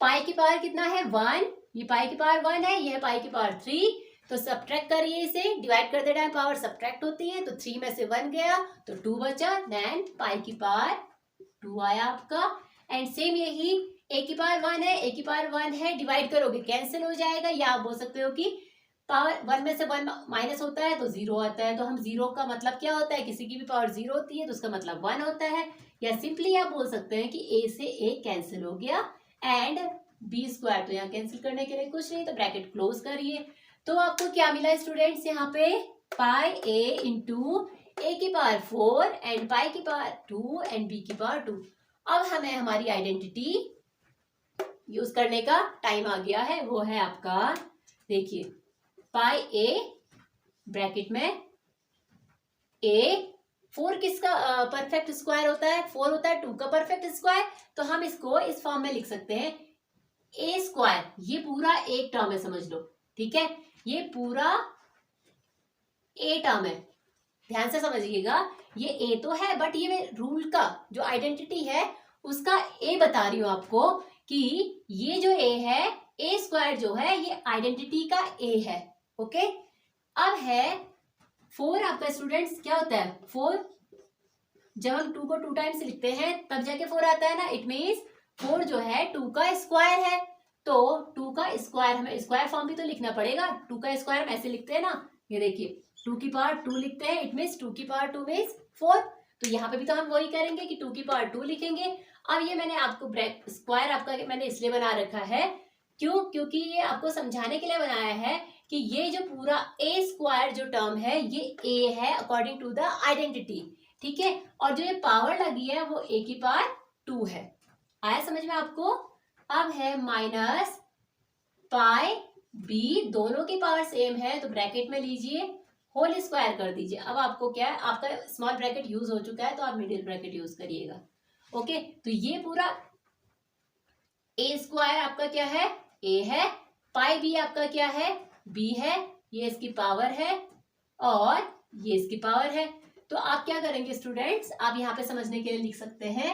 पाई की पावर कितना है 1, ये पाई की पावर 1 है, ये है पाई की पावर 3, तो सब्ट्रैक्ट करिए इसे, डिवाइड करते टाइम पावर सब्ट्रैक्ट होती है, तो 3 में से 1 गया तो 2 बचा, देन पाई की पावर 2 आया आपका। एंड सेम यही ए की पावर 1 है, ए की पावर 1 है, डिवाइड करोगे कैंसिल हो जाएगा, या आप बोल सकते हो कि पावर 1 में से 1 माइनस होता है तो 0 आता है, तो हम 0 का मतलब क्या होता है, किसी की भी पावर 0 होती है तो उसका मतलब 1 होता है। या सिंपली आप बोल सकते हैं कि ए से ए कैंसिल हो गया, एंड बी स्क्वायर तो यहाँ कैंसिल करने के लिए कुछ नहीं, तो ब्रैकेट क्लोज करिए। तो आपको क्या मिला स्टूडेंट्स, यहाँ पे पाई ए इंटू ए की पावर 4 एंड पाई की पावर 2 एंड बी की पावर 2। अब हमें हमारी आइडेंटिटी यूज करने का टाइम आ गया है, वो है आपका, देखिए पाई ए ब्रैकेट में ए 4 किसका परफेक्ट स्क्वायर होता है, 4 होता है 2 का परफेक्ट स्क्वायर, तो हम इसको इस फॉर्म में लिख सकते हैं ए स्क्वायर, ये पूरा एक टर्म है समझ लो, ठीक है, ये पूरा ए टर्म है, ध्यान से समझिएगा। ये ए तो है, बट ये रूल का जो आइडेंटिटी है उसका ए बता रही हूं आपको, कि ये जो ए है, ए स्क्वायर जो है ये आइडेंटिटी का ए है। ओके, अब है 4 आपका स्टूडेंट्स क्या होता है, 4 जब हम 2 को 2 टाइम्स लिखते हैं तब जाके 4 आता है ना, इट मीन्स 4 जो है 2 का स्क्वायर है, तो 2 का स्क्वायर, हमें स्क्वायर फॉर्म भी तो लिखना पड़ेगा। 2 का स्क्वायर हम ऐसे लिखते हैं ना, ये देखिए 2 की पावर 2 लिखते हैं, इट मीन्स 2 की पावर 2 मीन्स 4, तो यहाँ पे भी तो हम वही करेंगे कि 2 की पावर 2 लिखेंगे। अब ये मैंने आपको स्क्वायर आपका मैंने इसलिए बना रखा है, क्यों, क्योंकि ये आपको समझाने के लिए बनाया है कि ये जो पूरा ए स्क्वायर जो टर्म है ये ए है अकॉर्डिंग टू द आइडेंटिटी, ठीक है, और जो ये पावर लगी है वो a की पावर 2 है। आया समझ में आपको? अब है माइनस पाई बी, दोनों की पावर सेम है तो ब्रैकेट में लीजिए, होल स्क्वायर कर दीजिए। अब आपको क्या है, आपका स्मॉल ब्रैकेट यूज हो चुका है तो आप मिडिल ब्रैकेट यूज करिएगा। ओके, तो ये पूरा ए स्क्वायर आपका क्या है, ए है, पाई बी आपका क्या है, बी है, ये इसकी पावर है और ये इसकी पावर है। तो आप क्या करेंगे स्टूडेंट्स, आप यहाँ पे समझने के लिए लिख सकते हैं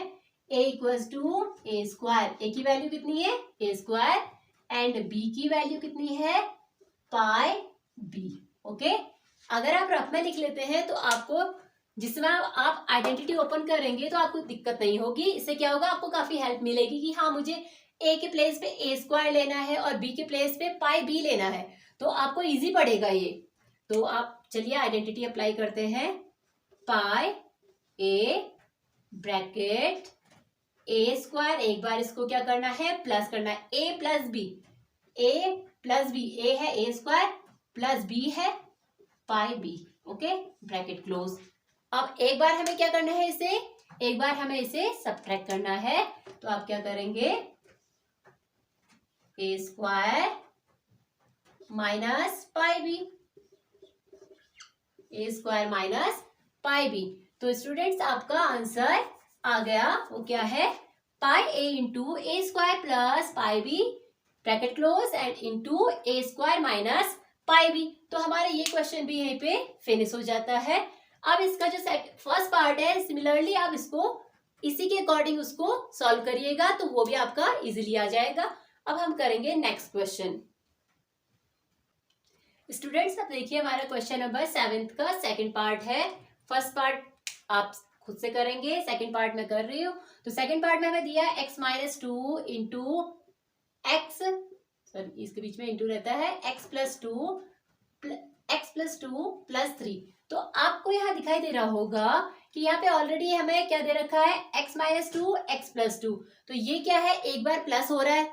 a equals to a square, a की वैल्यू कितनी है ए स्क्वायर एंड b की वैल्यू कितनी है पाई b। ओके, अगर आप रफ में लिख लेते हैं तो आपको जिसमें आप आइडेंटिटी ओपन करेंगे तो आपको दिक्कत नहीं होगी। इससे क्या होगा, आपको काफी हेल्प मिलेगी कि हाँ मुझे a के प्लेस पे ए स्क्वायर लेना है और b के प्लेस पे पाई b लेना है, तो आपको इजी पड़ेगा ये। तो आप चलिए आइडेंटिटी अप्लाई करते हैं, पाई a ब्रैकेट ए स्क्वायर, एक बार इसको क्या करना है प्लस करना है, a plus b, a plus b, a है ए स्क्वायर प्लस b है पाई b। Okay, bracket close. अब एक बार हमें क्या करना है, इसे एक बार हमें इसे सब्ट्रैक्ट करना है, तो आप क्या करेंगे a square minus pi b, a square minus pi b. तो स्टूडेंट्स आपका आंसर आ गया, वो क्या है pi a into a square plus pi b bracket close and into a square minus pi b. तो हमारे ये क्वेश्चन भी यहीं पे फिनिश हो जाता है। अब इसका जो फर्स्ट पार्ट है, सिमिलरली आप इसको इसी के अकॉर्डिंग उसको सॉल्व करिएगा तो वो भी आपका इजीली आ जाएगा। अब हम करेंगे नेक्स्ट क्वेश्चन। स्टूडेंट्स अब देखिए हमारा क्वेश्चन नंबर 7 का सेकंड पार्ट है। फर्स्ट पार्ट आप खुद से करेंगे, सेकंड पार्ट में कर रही हूँ। तो सेकंड पार्ट में हमें दिया है x minus 2 into x, sorry इसके बीच में इंटू रहता है, x प्लस टू प्लस 3। तो आपको यहाँ दिखाई दे रहा होगा कि यहाँ पे ऑलरेडी हमें क्या दे रखा है x माइनस 2 एक्स प्लस 2। तो ये क्या है, एक बार प्लस हो रहा है,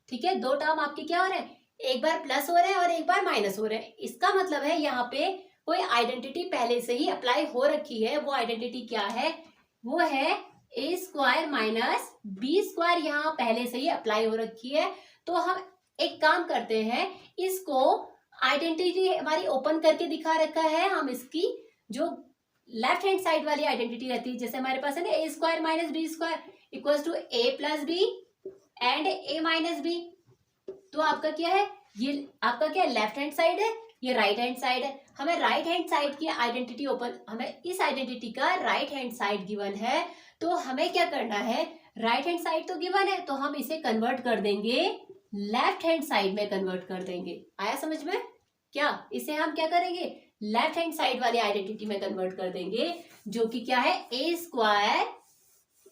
ठीक है, दो टर्म आपके क्या हो रहे हैं, एक बार प्लस हो रहे हैं और एक बार माइनस हो रहे हैं। इसका मतलब है यहाँ पे कोई आइडेंटिटी पहले से ही अप्लाई हो रखी है। वो आइडेंटिटी क्या है, वो है a square minus b square, यहाँ पहले से ही अप्लाई हो रखी है। तो हम एक काम करते हैं, इसको आइडेंटिटी हमारी ओपन करके दिखा रखा है, हम इसकी जो लेफ्ट हैंड साइड वाली आइडेंटिटी रहती है, जैसे हमारे पास है ना a square minus b square equals to a plus b and a minus b. तो आपका क्या है, ये आपका क्या लेफ्ट हैंड साइड है, ये राइट हैंड साइड है। हमें राइट हैंड साइड की आइडेंटिटी ओपन, हमें इस आइडेंटिटी का राइट हैंड साइड गिवन है, तो हमें क्या करना है, राइट हैंड साइड तो गिवन है तो हम इसे कन्वर्ट कर देंगे लेफ्ट हैंड साइड में कन्वर्ट कर देंगे। आया समझ में? क्या इसे हम क्या करेंगे, लेफ्ट हैंड साइड वाली आइडेंटिटी में कन्वर्ट कर देंगे, जो कि क्या है a square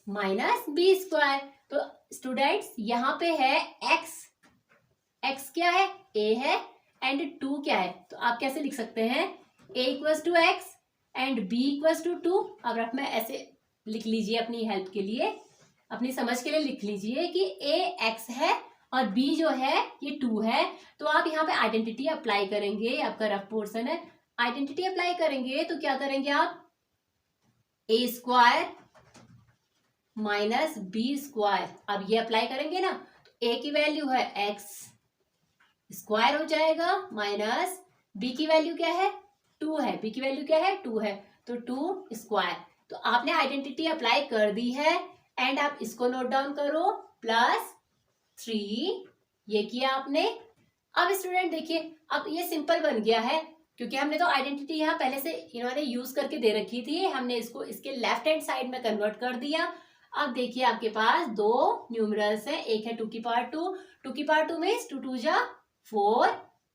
minus b square. तो स्टूडेंट्स यहाँ पे है एक्स क्या है, ए है एंड 2 क्या है, तो आप कैसे लिख सकते हैं a equals to x and b equals to 2। अब रफ में ऐसे लिख लीजिए, अपनी हेल्प के लिए, अपनी समझ के लिए लिख लीजिए कि a x है और b जो है ये 2 है। तो आप यहाँ पे आइडेंटिटी अप्लाई करेंगे, आपका रफ पोर्शन है, आइडेंटिटी अप्लाई करेंगे तो क्या करेंगे आप, a square minus b square, अब ये अप्लाई करेंगे ना, तो a की वैल्यू है x स्क्वायर हो जाएगा माइनस b की वैल्यू क्या है 2 है, b की वैल्यू क्या है 2 है, तो 2 स्क्वायर। तो आपने आइडेंटिटी अप्लाई कर दी है एंड आप इसको नोट डाउन करो, प्लस 3 ये किया आपने। अब स्टूडेंट देखिए, अब ये सिंपल बन गया है क्योंकि हमने तो आइडेंटिटी यहाँ पहले से इन्होंने यूज करके दे रखी थी, हमने इसको इसके लेफ्ट हैंड साइड में कन्वर्ट कर दिया। अब देखिए आपके पास दो न्यूमरल्स हैं, एक है 2 की पावर 2 की पावर 2 में 2 2 जा 4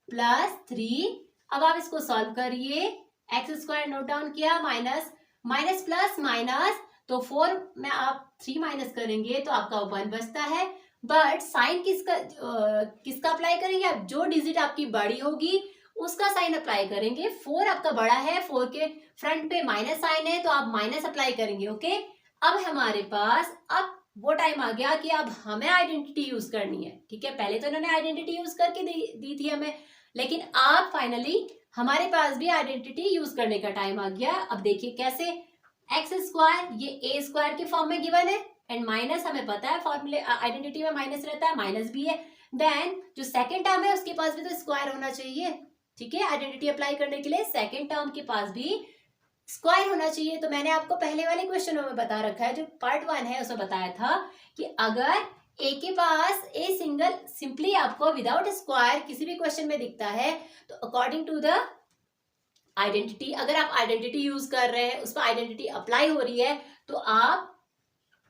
प्लस 3। अब आप इसको सॉल्व करिए, एक्स स्क्वायर नोट डाउन किया, माइनस माइनस प्लस माइनस, तो 4 में आप 3 माइनस करेंगे तो आपका 1 बचता है। बट साइन किसका अप्लाई करेंगे आप, जो डिजिट आपकी बड़ी होगी उसका साइन अप्लाई करेंगे। 4 आपका बड़ा है, 4 के फ्रंट पे माइनस साइन है तो आप माइनस अप्लाई करेंगे। ओके, अब हमारे पास अब वो टाइम आ गया कि अब हमें आइडेंटिटी यूज करनी है। ठीक है, पहले तो इन्होंने आइडेंटिटी यूज करके दी थी हमें, लेकिन अब फाइनली हमारे पास भी आइडेंटिटी यूज करने का टाइम आ गया। अब देखिए कैसे, एक्स स्क्वायर ये ए स्क्वायर के फॉर्म में गिवन है, एंड माइनस हमें पता है फॉर्मूले आइडेंटिटी में माइनस रहता है, माइनस भी है। देन जो सेकंड टर्म है उसके पास भी तो स्क्वायर होना चाहिए, ठीक है, आइडेंटिटी अप्लाई करने के लिए सेकंड टर्म के पास भी स्क्वायर होना चाहिए। तो मैंने आपको पहले वाले क्वेश्चनों में बता रखा है, जो पार्ट 1 है उसमें बताया था कि अगर ए के पास ए सिंगल सिंपली आपको विदाउट स्क्वायर किसी भी क्वेश्चन में दिखता है तो अकॉर्डिंग टू द आइडेंटिटी, अगर आप आइडेंटिटी यूज कर रहे हैं, उस पर आइडेंटिटी अप्लाई हो रही है, तो आप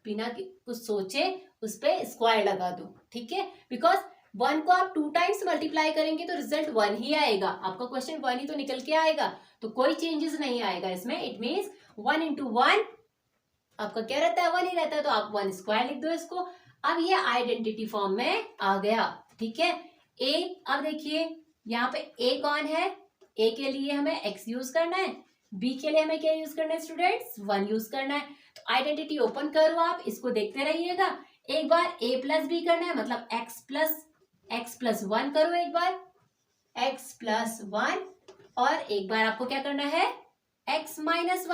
बिना कुछ सोचे उस पर स्क्वायर लगा दो, ठीक है। बिकॉज 1 को आप 2 टाइम्स मल्टीप्लाई करेंगे तो रिजल्ट 1 ही आएगा, आपका क्वेश्चन 1 ही तो निकल के आएगा, तो कोई चेंजेस नहीं आएगा इसमें। इट मीन्स 1 into 1 आपका क्या रहता है, 1 ही रहता है, तो आप 1 स्क्वायर लिख दो इसको। अब ये आइडेंटिटी फॉर्म में आ गया, ठीक है। ए, अब देखिए यहाँ पे ए कौन है, ए के लिए हमें x यूज करना है, बी के लिए हमें क्या यूज करना है स्टूडेंट्स, 1 यूज करना है। तो आइडेंटिटी ओपन करो, आप इसको देखते रहिएगा। एक बार a प्लस बी करना है, मतलब x प्लस 1 करो, एक बार x प्लस 1, और एक बार आपको क्या करना है x माइनस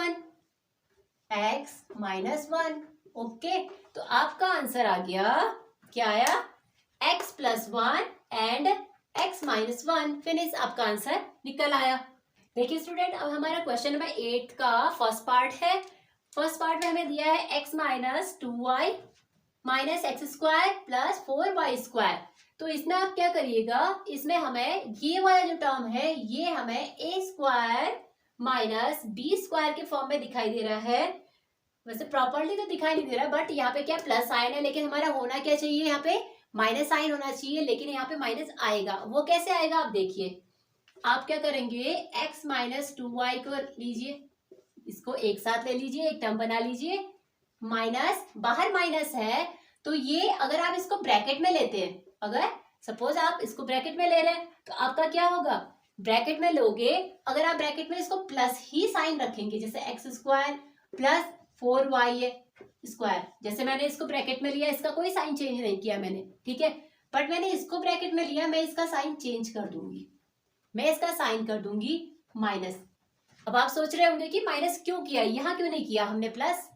1, ओके। तो आपका आंसर आ गया, क्या आया, x plus 1 and x minus 1, finish, आपका आंसर निकल आया। देखिए स्टूडेंट, अब हमारा क्वेश्चन नंबर 8 का फर्स्ट पार्ट है। फर्स्ट पार्ट में हमें दिया है x minus 2y minus x square plus 4y square. तो इसमें आप क्या करिएगा, इसमें हमें ये वाला जो टर्म है ये हमें ए स्क्वायर माइनस बी स्क्वायर के फॉर्म में दिखाई दे रहा है। वैसे प्रॉपरली तो दिखाई नहीं दे रहा, बट यहाँ पे क्या प्लस साइन है, लेकिन हमारा होना क्या चाहिए, यहाँ पे माइनस साइन होना चाहिए, लेकिन यहाँ पे माइनस आएगा। वो कैसे आएगा आप देखिए, आप क्या करेंगे, x माइनस 2y को लीजिए, इसको एक साथ ले लीजिए, एक टर्म बना लीजिए, माइनस, बाहर माइनस है तो ये अगर आप इसको ब्रैकेट में लेते हैं, अगर सपोज आप इसको ब्रैकेट में ले रहे हैं तो आपका क्या होगा, ब्रैकेट में लोगे, अगर आप ब्रैकेट में इसको प्लस ही साइन रखेंगे, जैसे x square plus 4y square, जैसे मैंने इसको ब्रैकेट में लिया, इसका कोई साइन चेंज नहीं किया मैंने, ठीक है, बट मैंने इसको ब्रैकेट में लिया, मैं इसका साइन चेंज कर दूंगी, मैं इसका साइन कर दूंगी माइनस। अब आप सोच रहे होंगे कि माइनस क्यों किया, यहाँ क्यों नहीं किया हमने प्लस।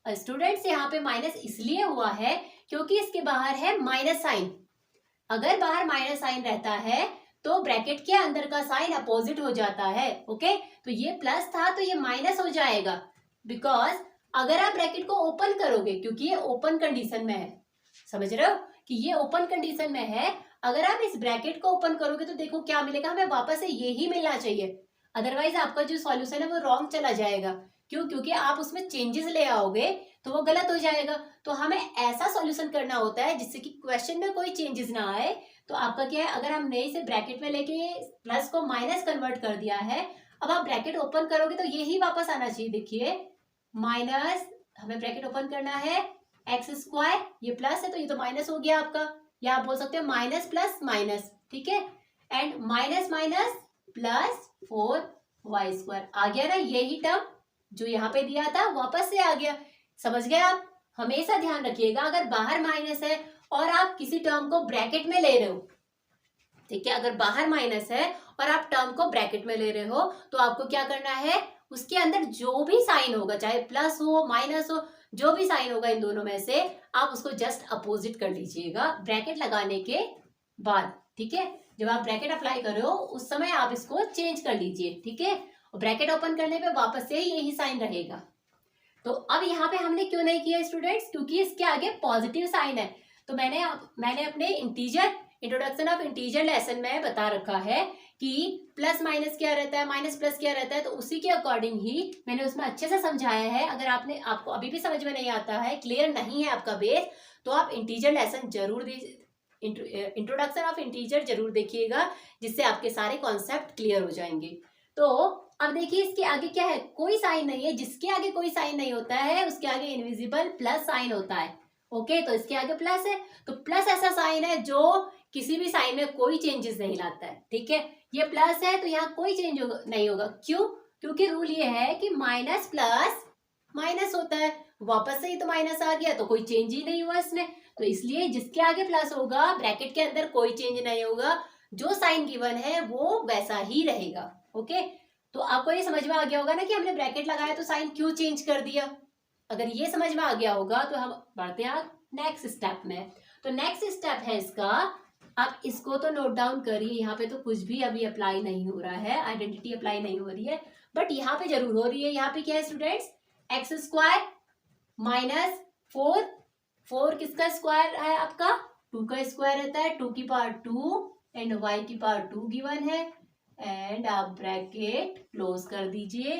स्टूडेंट्स यहाँ पे माइनस इसलिए हुआ है क्योंकि इसके बाहर है माइनस साइन। अगर बाहर माइनस साइन रहता है तो ब्रैकेट के अंदर का साइन अपोजिट हो जाता है, ओके। तो ये प्लस था तो ये माइनस हो जाएगा, बिकॉज अगर आप ब्रैकेट को ओपन करोगे, क्योंकि ये ओपन कंडीशन में है, समझ रहे हो कि ये ओपन कंडीशन में है, अगर आप इस ब्रैकेट को ओपन करोगे तो देखो क्या मिलेगा, हमें वापस से ये ही मिलना चाहिए, अदरवाइज आपका जो सॉल्यूशन है वो रॉन्ग चला जाएगा। क्यों, क्योंकि आप उसमें चेंजेस ले आओगे तो वो गलत हो जाएगा। तो हमें ऐसा सॉल्यूशन करना होता है जिससे कि क्वेश्चन में कोई चेंजेस ना आए। तो आपका क्या है, अगर हमने इसे ब्रैकेट में लेके प्लस को माइनस कन्वर्ट कर दिया है, अब आप ब्रैकेट ओपन करोगे तो ये ही वापस आना चाहिए, देखिए माइनस, हमें ब्रैकेट ओपन करना है, एक्स स्क्वायर, ये प्लस है तो ये तो माइनस हो गया आपका, या आप बोल सकते हो माइनस प्लस माइनस, ठीक है, and minus minus plus 4y square, आ गया ना, यही टर्म जो यहाँ पे दिया था वापस से आ गया। समझ गए आप, हमेशा ध्यान रखिएगा, अगर बाहर माइनस है और आप किसी टर्म को ब्रैकेट में ले रहे हो, ठीक है, अगर बाहर माइनस है और आप टर्म को ब्रैकेट में ले रहे हो तो आपको क्या करना है, उसके अंदर जो भी साइन होगा, चाहे प्लस हो माइनस हो, जो भी साइन होगा इन दोनों में से, आप उसको जस्ट अपोजिट कर लीजिएगा ब्रैकेट लगाने के बाद, ठीक है। जब आप ब्रैकेट अप्लाई करो उस समय आप इसको चेंज कर लीजिए, ठीक है, और ब्रैकेट ओपन करने पे वापस से यही साइन रहेगा। तो अब यहाँ पे हमने क्यों नहीं किया स्टूडेंट्स, क्योंकि इसके आगे पॉजिटिव साइन है। तो मैंने अपने इंट्रोडक्शन ऑफ इंटीजर लेसन में बता रखा है कि प्लस माइनस क्या रहता है, माइनस प्लस क्या रहता है, तो उसी के अकॉर्डिंग ही मैंने उसमें अच्छे से समझाया है। अगर आपको अभी भी समझ में नहीं आता है, क्लियर नहीं है आपका बेस, तो आप इंटीजर लेसन जरूर इंट्रोडक्शन ऑफ इंटीजर जरूर देखिएगा, जिससे आपके सारे कॉन्सेप्ट क्लियर हो जाएंगे। तो अब देखिए इसके आगे क्या है, कोई साइन नहीं है, जिसके आगे कोई साइन नहीं होता है उसके आगे इनविजिबल प्लस साइन होता है, ओके। तो इसके आगे प्लस है, तो प्लस ऐसा साइन है जो किसी भी साइन में कोई चेंजेस नहीं लाता है, ठीक है। ये प्लस है तो यहाँ कोई चेंज नहीं होगा, क्यों, क्योंकि रूल ये है कि माइनस प्लस माइनस होता है, वापस से ही तो माइनस आ गया तो कोई चेंज ही नहीं हुआ इसमें, तो इसलिए जिसके आगे प्लस होगा ब्रैकेट के अंदर कोई चेंज नहीं होगा, जो साइन गिवन है वो वैसा ही रहेगा, ओके। तो आपको ये समझ में आ गया होगा ना कि हमने ब्रैकेट लगाया तो साइन क्यों चेंज कर दिया। अगर ये समझ में आ गया होगा तो हम बढ़ते हैं नेक्स्ट स्टेप में। तो नेक्स्ट स्टेप है इसका, आप इसको तो नोट डाउन करिए। यहाँ पे तो कुछ भी अभी अप्लाई नहीं हो रहा है, आइडेंटिटी अप्लाई नहीं हो रही है, बट यहाँ पे जरूर हो रही है। यहाँ पे क्या है स्टूडेंट्स, एक्स स्क्वायर माइनस 4, 4 किसका स्क्वायर है आपका, 2 का स्क्वायर रहता है, 2 की पावर 2 एंड y की पावर 2 गिवन है, एंड आप ब्रैकेट क्लोज कर दीजिए।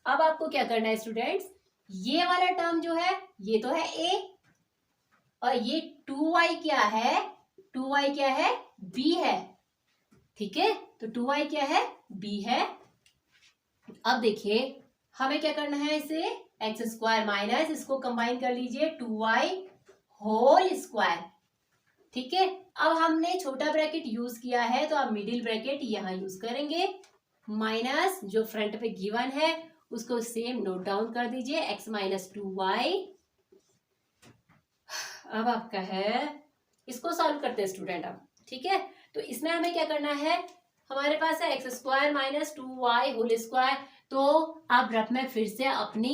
अब आपको क्या करना है स्टूडेंट्स, ये वाला टर्म जो है ये तो है a, और ये 2y क्या है, 2y क्या है, b है, ठीक है। तो 2y क्या है, b है। अब देखिए हमें क्या करना है, इसे एक्स स्क्वायर माइनस इसको कंबाइन कर लीजिए 2y होल स्क्वायर, ठीक है। अब हमने छोटा ब्रैकेट यूज किया है तो आप मिडिल ब्रैकेट यहां यूज करेंगे, माइनस जो फ्रंट पे गिवन है उसको सेम नोट डाउन कर दीजिए, x माइनस 2y। अब आपका है, इसको सॉल्व करते हैं स्टूडेंट अब, ठीक है। तो इसमें हमें क्या करना है, हमारे पास है x square minus 2y whole square. तो आप रफ में फिर से अपने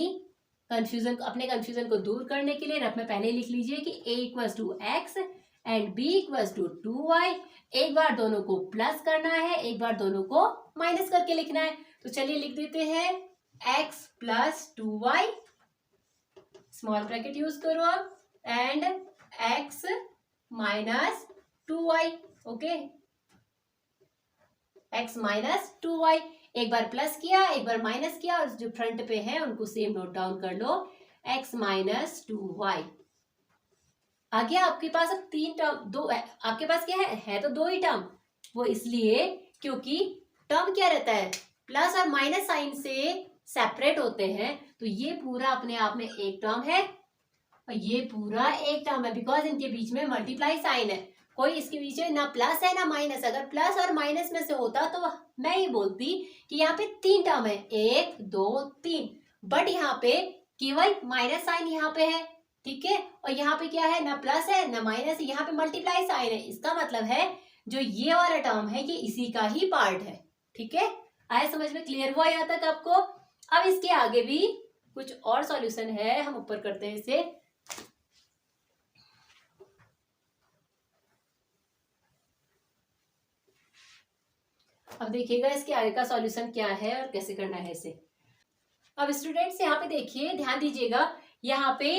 कंफ्यूजन को दूर करने के लिए रफ में पहले लिख लीजिए कि a equals to x and b equals to 2y। एक बार दोनों को प्लस करना है, एक बार दोनों को माइनस करके लिखना है। तो चलिए लिख देते हैं x plus 2y, small bracket use करो आप, and x minus 2y, okay, x minus 2y। एक बार प्लस किया, एक बार माइनस किया, और जो फ्रंट पे है उनको सेम नोट डाउन कर लो, x माइनस 2y। आगे आपके पास अब 3 टर्म, दो है आपके पास, क्या है तो 2 ही टर्म। वो इसलिए क्योंकि टर्म क्या रहता है, प्लस और माइनस साइन से सेपरेट होते हैं। तो ये पूरा अपने आप में एक टर्म है और ये पूरा एक टर्म है, बिकॉज इनके बीच में मल्टीप्लाई साइन है। कोई इसके बीच में ना प्लस है ना माइनस। अगर प्लस और माइनस में से होता तो मैं ये बोलती कि यहाँ पे 3 टर्म है, 1 2 3, बट यहाँ पे केवल माइनस साइन यहाँ पे है, ठीक है। और यहाँ पे क्या है, ना प्लस है ना माइनस है, यहाँ पे मल्टीप्लाई साइन है। इसका मतलब है जो ये वाला टर्म है ये इसी का ही पार्ट है, ठीक है। आया समझ में, क्लियर हुआ यहाँ तक आपको। अब इसके आगे भी कुछ और सॉल्यूशन है, हम ऊपर करते हैं इसे। अब देखिएगा इसके आगे का सॉल्यूशन क्या है और कैसे करना है इसे। अब स्टूडेंट्स यहाँ पे देखिए, ध्यान दीजिएगा, यहाँ पे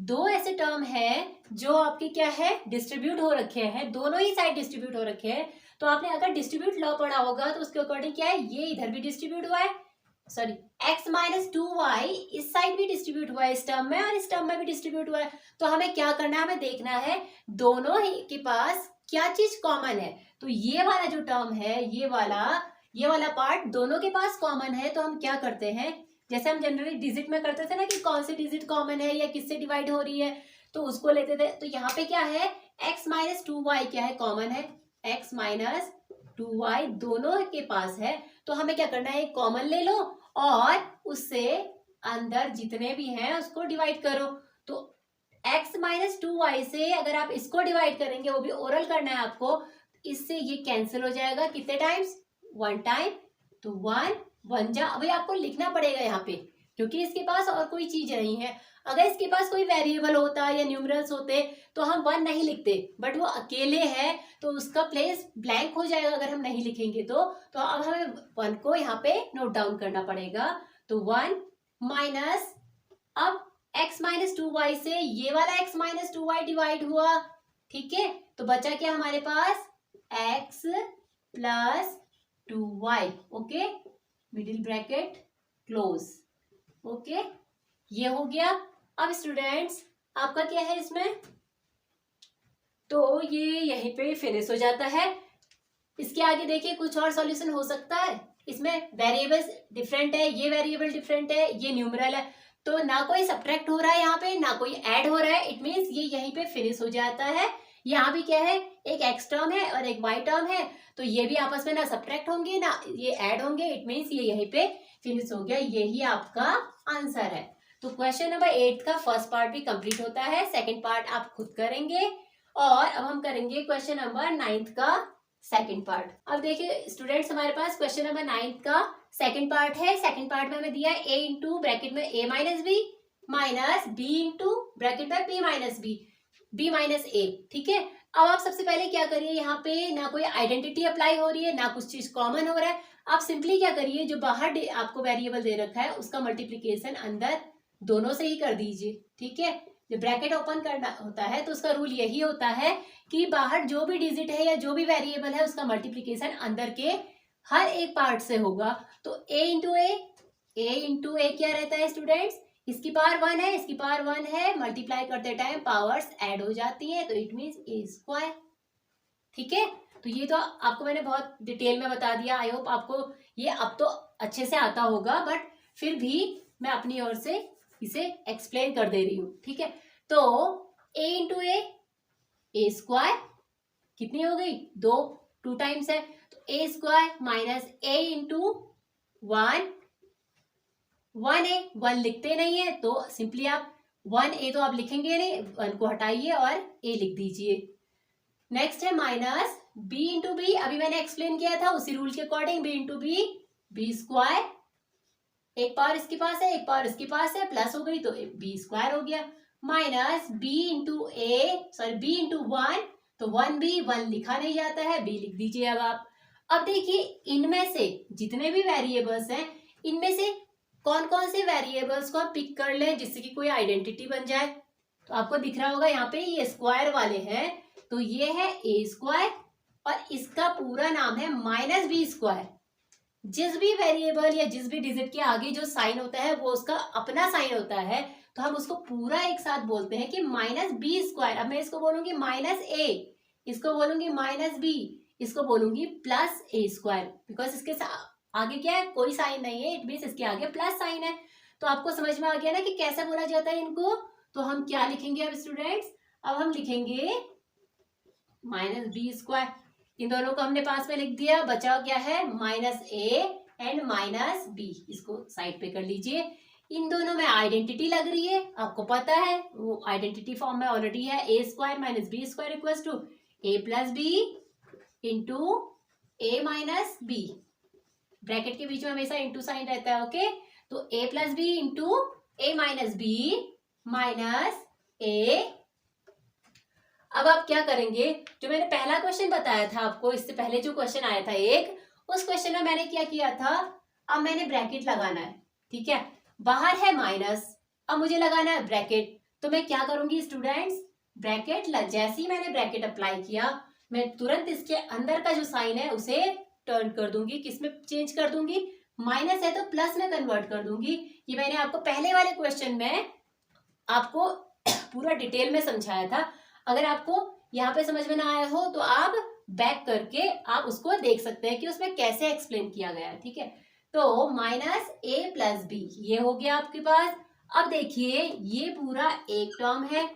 2 ऐसे टर्म है जो आपके क्या है, डिस्ट्रीब्यूट हो रखे हैं, दोनों ही साइड डिस्ट्रीब्यूट हो रखे हैं। तो आपने अगर डिस्ट्रीब्यूट लॉ पढ़ा होगा तो उसके अकॉर्डिंग क्या है, ये इधर भी डिस्ट्रीब्यूट हुआ है, सॉरी x माइनस 2y इस साइड भी डिस्ट्रीब्यूट हुआ है इस टर्म में, और इस टर्म में भी डिस्ट्रीब्यूट हुआ है। तो हमें क्या करना है, हमें देखना है दोनों ही के पास क्या चीज कॉमन है। तो ये वाला जो टर्म है, ये वाला पार्ट दोनों के पास कॉमन है। तो हम क्या करते हैं, जैसे हम जनरली डिजिट में करते थे ना कि कौन सी डिजिट कॉमन है या किससे डिवाइड हो रही है, तो उसको लेते थे। तो यहाँ पे क्या है, x माइनस 2y क्या है, कॉमन है, x माइनस 2y दोनों के पास है। तो हमें क्या करना है, कॉमन ले लो और उससे अंदर जितने भी हैं उसको डिवाइड करो। तो x माइनस 2y से अगर आप इसको डिवाइड करेंगे, वो भी ओरल करना है आपको, इससे ये कैंसिल हो जाएगा कितने टाइम्स, 1 टाइम। तो 1 जा, अभी आपको लिखना पड़ेगा यहाँ पे क्योंकि इसके पास और कोई चीज नहीं है। अगर इसके पास कोई वेरिएबल होता या न्यूमरल्स होते तो हम 1 नहीं लिखते, बट वो अकेले है तो उसका प्लेस ब्लैंक हो जाएगा अगर हम नहीं लिखेंगे तो अब हमें 1 को यहाँ पे नोट डाउन करना पड़ेगा। तो 1 माइनस, अब x माइनस 2y से ये वाला x माइनस 2y डिवाइड हुआ, ठीक है। तो बचा क्या हमारे पास, x plus 2y, okay, middle bracket close, okay, ये हो गया। अब स्टूडेंट्स आपका क्या है इसमें, तो ये यहीं पे फिनिश हो जाता है। इसके आगे देखिए कुछ और सॉल्यूशन हो सकता है। इसमें वेरिएबल्स डिफरेंट है, ये वेरिएबल डिफरेंट है, ये न्यूमरल है, तो ना कोई सब्ट्रैक्ट हो रहा है यहाँ पे, ना कोई ऐड हो रहा है। इट मीन्स ये यहीं पे फिनिश हो जाता है। यहाँ भी क्या है, एक x टर्म है और एक y टर्म है, तो ये भी आपस में ना सब्ट्रैक्ट होंगे ना ये ऐड होंगे। इट मीन्स ये यहीं पे फिनिश हो गया। यही आपका आंसर है। तो क्वेश्चन नंबर 8 का फर्स्ट पार्ट भी कंप्लीट होता है, सेकंड पार्ट आप खुद करेंगे। और अब हम करेंगे क्वेश्चन नंबर 9 का सेकंड पार्ट। अब देखिए स्टूडेंट्स, हमारे पास क्वेश्चन नंबर 9 का सेकंड पार्ट है, सेकंड पार्ट में हमें दिया a इंटू ब्रैकेट में a minus b minus b into bracket में b minus b, b minus a। ठीक है, अब आप सबसे पहले क्या करिए, यहाँ पे ना कोई आइडेंटिटी अप्लाई हो रही है, ना कुछ चीज कॉमन हो रहा है। आप सिंपली क्या करिए, जो बाहर आपको वेरिएबल दे रखा है उसका मल्टीप्लीकेशन अंदर दोनों से ही कर दीजिए। ठीक है, जब ब्रैकेट ओपन करना होता है तो उसका रूल यही होता है कि बाहर जो भी डिजिट है या जो भी वेरिएबल है उसका मल्टीप्लीकेशन अंदर के हर एक पार्ट से होगा। तो a इंटू ए क्या रहता है स्टूडेंट्स, इसकी पावर 1 है, इसकी पावर 1 है, मल्टीप्लाई करते टाइम पावर्स ऐड हो जाती हैं तो इट मीन्स a स्क्वायर। ठीक है, तो ये तो आपको मैंने बहुत डिटेल में बता दिया। आई होप आपको ये अब तो अच्छे से आता होगा, बट फिर भी मैं अपनी ओर से इसे एक्सप्लेन कर दे रही हूँ। ठीक है, तो a इंटू ए स्क्वायर कितनी हो गई, 2 टाइम्स है, तो a square minus a into 1 लिखते नहीं है तो सिंपली आप 1a तो आप लिखेंगे नहीं, 1 को हटाइए और a लिख दीजिए। नेक्स्ट है माइनस b इंटू बी, अभी मैंने एक्सप्लेन किया था उसी रूल के according, b into b square, एक पावर इसके पास है एक पावर इसके पास है, प्लस हो गई तो बी स्क्वायर हो गया, माइनस b इंटू 1, तो 1 लिखा नहीं जाता है, b लिख दीजिए। अब देखिए इनमें से जितने भी वेरिएबल्स हैं इनमें से कौन कौन से वेरिएबल्स को आप पिक कर लें जिससे कि कोई आइडेंटिटी बन जाए। तो आपको दिख रहा होगा यहाँ पे ये स्क्वायर वाले हैं, तो ये है a स्क्वायर और इसका पूरा नाम है माइनस बी स्क्वायर। जिस भी वेरिएबल या जिस भी डिजिट के आगे जो साइन होता है वो उसका अपना साइन होता है, तो हम उसको पूरा एक साथ बोलते हैं कि माइनस बी स्क्वायर। अब मैं इसको बोलूंगी माइनस ए, इसको बोलूंगी माइनस बी, इसको बोलूंगी प्लस ए स्क्वायर, बिकॉज इसके आगे क्या है, कोई साइन नहीं है, इट मीन्स इसके आगे प्लस साइन है। तो आपको समझ में आ गया ना कि कैसे बोला जाता है इनको। तो हम क्या लिखेंगे अब स्टूडेंट्स, अब हम लिखेंगे माइनस बी स्क्वायर, इन दोनों को हमने पास में लिख दिया, बचा क्या है minus a and minus b, इसको साइड पे कर लीजिए। इन दोनों में आइडेंटिटी लग रही है, आपको पता है वो आइडेंटिटी फॉर्म में ऑलरेडी है, a square minus b square equals to a plus b into a minus b, bracket के बीच में हमेशा इंटू साइन रहता है। ओके, तो a plus b into a minus b minus a. अब आप क्या करेंगे, जो मैंने पहला क्वेश्चन बताया था आपको, इससे पहले जो क्वेश्चन आया था एक, उस क्वेश्चन में मैंने क्या किया था, अब मैंने ब्रैकेट लगाना है। ठीक है, बाहर है माइनस, अब मुझे लगाना है ब्रैकेट, तो मैं क्या करूंगी स्टूडेंट्स, ब्रैकेट जैसे ही मैंने ब्रैकेट अप्लाई किया मैं तुरंत इसके अंदर का जो साइन है उसे टर्न कर दूंगी, किसमें चेंज कर दूंगी, माइनस है तो प्लस में कन्वर्ट कर दूंगी। ये मैंने आपको पहले वाले क्वेश्चन में आपको पूरा डिटेल में समझाया था। अगर आपको यहाँ पे समझ में ना आया हो तो आप बैक करके आप उसको देख सकते हैं कि उसमें कैसे एक्सप्लेन किया गया है। ठीक है, तो माइनस ए प्लस बी ये हो गया आपके पास। अब देखिए ये पूरा एक टर्म है,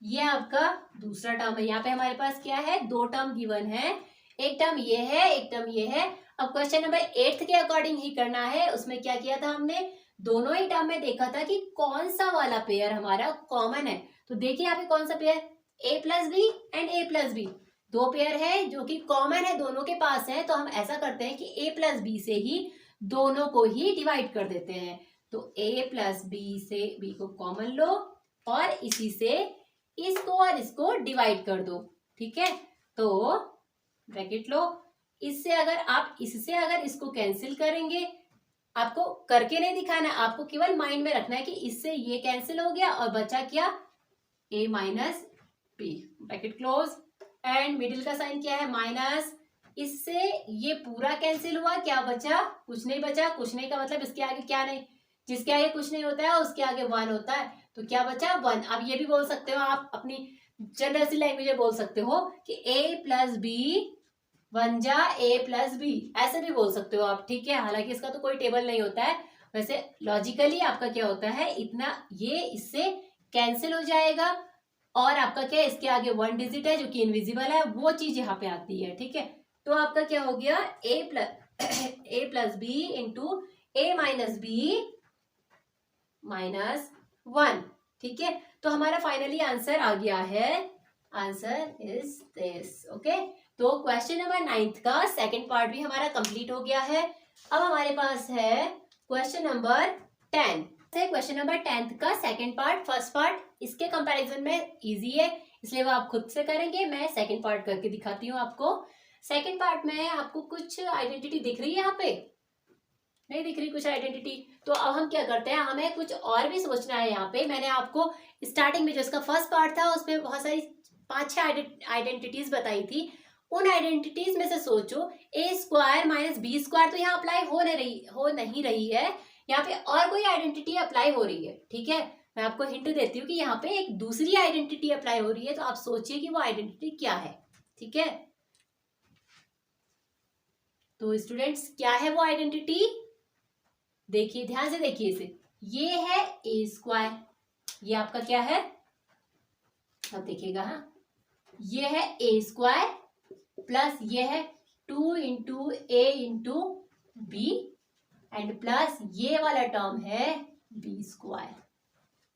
ये आपका दूसरा टर्म है, यहाँ पे हमारे पास क्या है, 2 टर्म गिवन है, एक टर्म ये है एक टर्म ये है। अब क्वेश्चन नंबर 8 के अकॉर्डिंग ही करना है, उसमें क्या किया था हमने, दोनों ही टर्म में देखा था कि कौन सा वाला पेयर हमारा कॉमन है। तो देखिए यहाँ पे कौन सा pair, a plus b and a plus b, 2 pair है जो कि कॉमन है, दोनों के पास है। तो हम ऐसा करते हैं कि a प्लस बी से ही दोनों को ही डिवाइड कर देते हैं। तो a प्लस बी से b को कॉमन लो और इसी से इसको और इसको डिवाइड कर दो। ठीक है, तो ब्रैकेट लो, इससे अगर इसको कैंसिल करेंगे, आपको करके नहीं दिखाना, आपको केवल माइंड में रखना है कि इससे ये कैंसिल हो गया और बचा क्या, a minus b, bracket close, and middle का साइन क्या है माइनस, इससे ये पूरा कैंसिल हुआ, क्या बचा, कुछ नहीं बचा। कुछ नहीं का मतलब इसके आगे क्या नहीं, जिसके आगे कुछ नहीं होता है उसके आगे 1 होता है, तो क्या बचा 1। अब ये भी बोल सकते हो आप, अपनी जनरल सी लैंग्वेज में बोल सकते हो कि a प्लस बी 1 जा a प्लस बी, ऐसे भी बोल सकते हो आप। ठीक है, हालांकि इसका तो कोई टेबल नहीं होता है, वैसे लॉजिकली आपका क्या होता है, इतना ये इससे कैंसिल हो जाएगा और आपका क्या है, इसके आगे 1 डिजिट है जो कि इनविजिबल है, वो चीज यहाँ पे आती है। ठीक है, तो आपका क्या हो गया, a plus b into a minus b minus 1। ठीक है, तो हमारा फाइनली आंसर आ गया है, आंसर इज दिस। ओके, तो क्वेश्चन नंबर 9 का सेकंड पार्ट भी हमारा कंप्लीट हो गया है। अब हमारे पास है क्वेश्चन नंबर 10। क्वेश्चन नंबर 10 का सेकंड पार्ट फर्स्ट पार्ट इसके कंपैरिजन में इजी है, इसलिए वो आप खुद से करेंगे। मैं सेकंड पार्ट करके दिखाती हूँ आपको। सेकंड पार्ट में आपको कुछ आइडेंटिटी दिख रही है, यहाँ पे नहीं दिख रही कुछ आइडेंटिटी। तो अब हम क्या करते हैं, हमें कुछ और भी सोचना है। यहाँ पे मैंने आपको स्टार्टिंग में जो इसका फर्स्ट पार्ट था उसमें बहुत सारी 5-6 आइडेंटिटीज बताई थी। उन आइडेंटिटीज में से सोचो ए स्क्वायर माइनस बी स्क्वायर तो यहाँ अप्लाई हो नहीं रही है, यहाँ पे और कोई आइडेंटिटी अप्लाई हो रही है। ठीक है, मैं आपको हिंट देती हूँ कि यहाँ पे एक दूसरी आइडेंटिटी अप्लाई हो रही है, तो आप सोचिए कि वो आइडेंटिटी क्या है। ठीक है, तो स्टूडेंट्स क्या है वो आइडेंटिटी, देखिए ध्यान से देखिए इसे। ये है ए स्क्वायर, ये आपका क्या है, अब देखिएगा। हाँ, ये है ए स्क्वायर प्लस ये है 2 into a into b and plus ये वाला टर्म है बी स्क्वायर।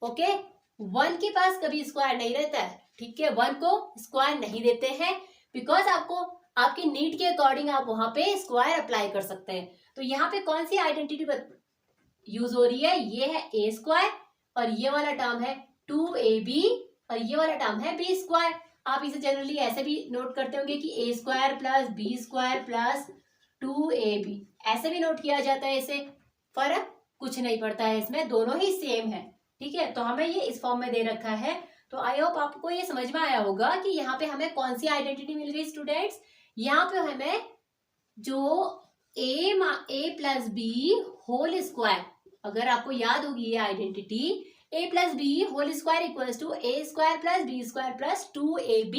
ओके, 1 के पास कभी स्क्वायर नहीं रहता है। ठीक है, 1 को स्क्वायर नहीं देते हैं बिकॉज आपको आपकी नीड के अकॉर्डिंग आप वहां पे स्क्वायर अप्लाई कर सकते हैं। तो यहाँ पे कौन सी आइडेंटिटी यूज हो रही है, ये है ए स्क्वायर और ये वाला टर्म है 2ab और ये वाला टर्म है बी स्क्वायर। आप इसे जनरली ऐसे भी नोट करते होंगे कि a square plus b square plus 2ab, ऐसे भी नोट किया जाता है। इसे फर्क कुछ नहीं पड़ता है, इसमें दोनों ही सेम है। ठीक है, तो हमें ये इस फॉर्म में दे रखा है। तो आई होप आपको ये समझ में आया होगा कि यहाँ पे हमें कौन सी आइडेंटिटी मिल गई स्टूडेंट्स। यहाँ पे हमें जो a plus b whole square, अगर आपको याद होगी ये identity, a plus b whole square equals to a square plus b square plus 2ab,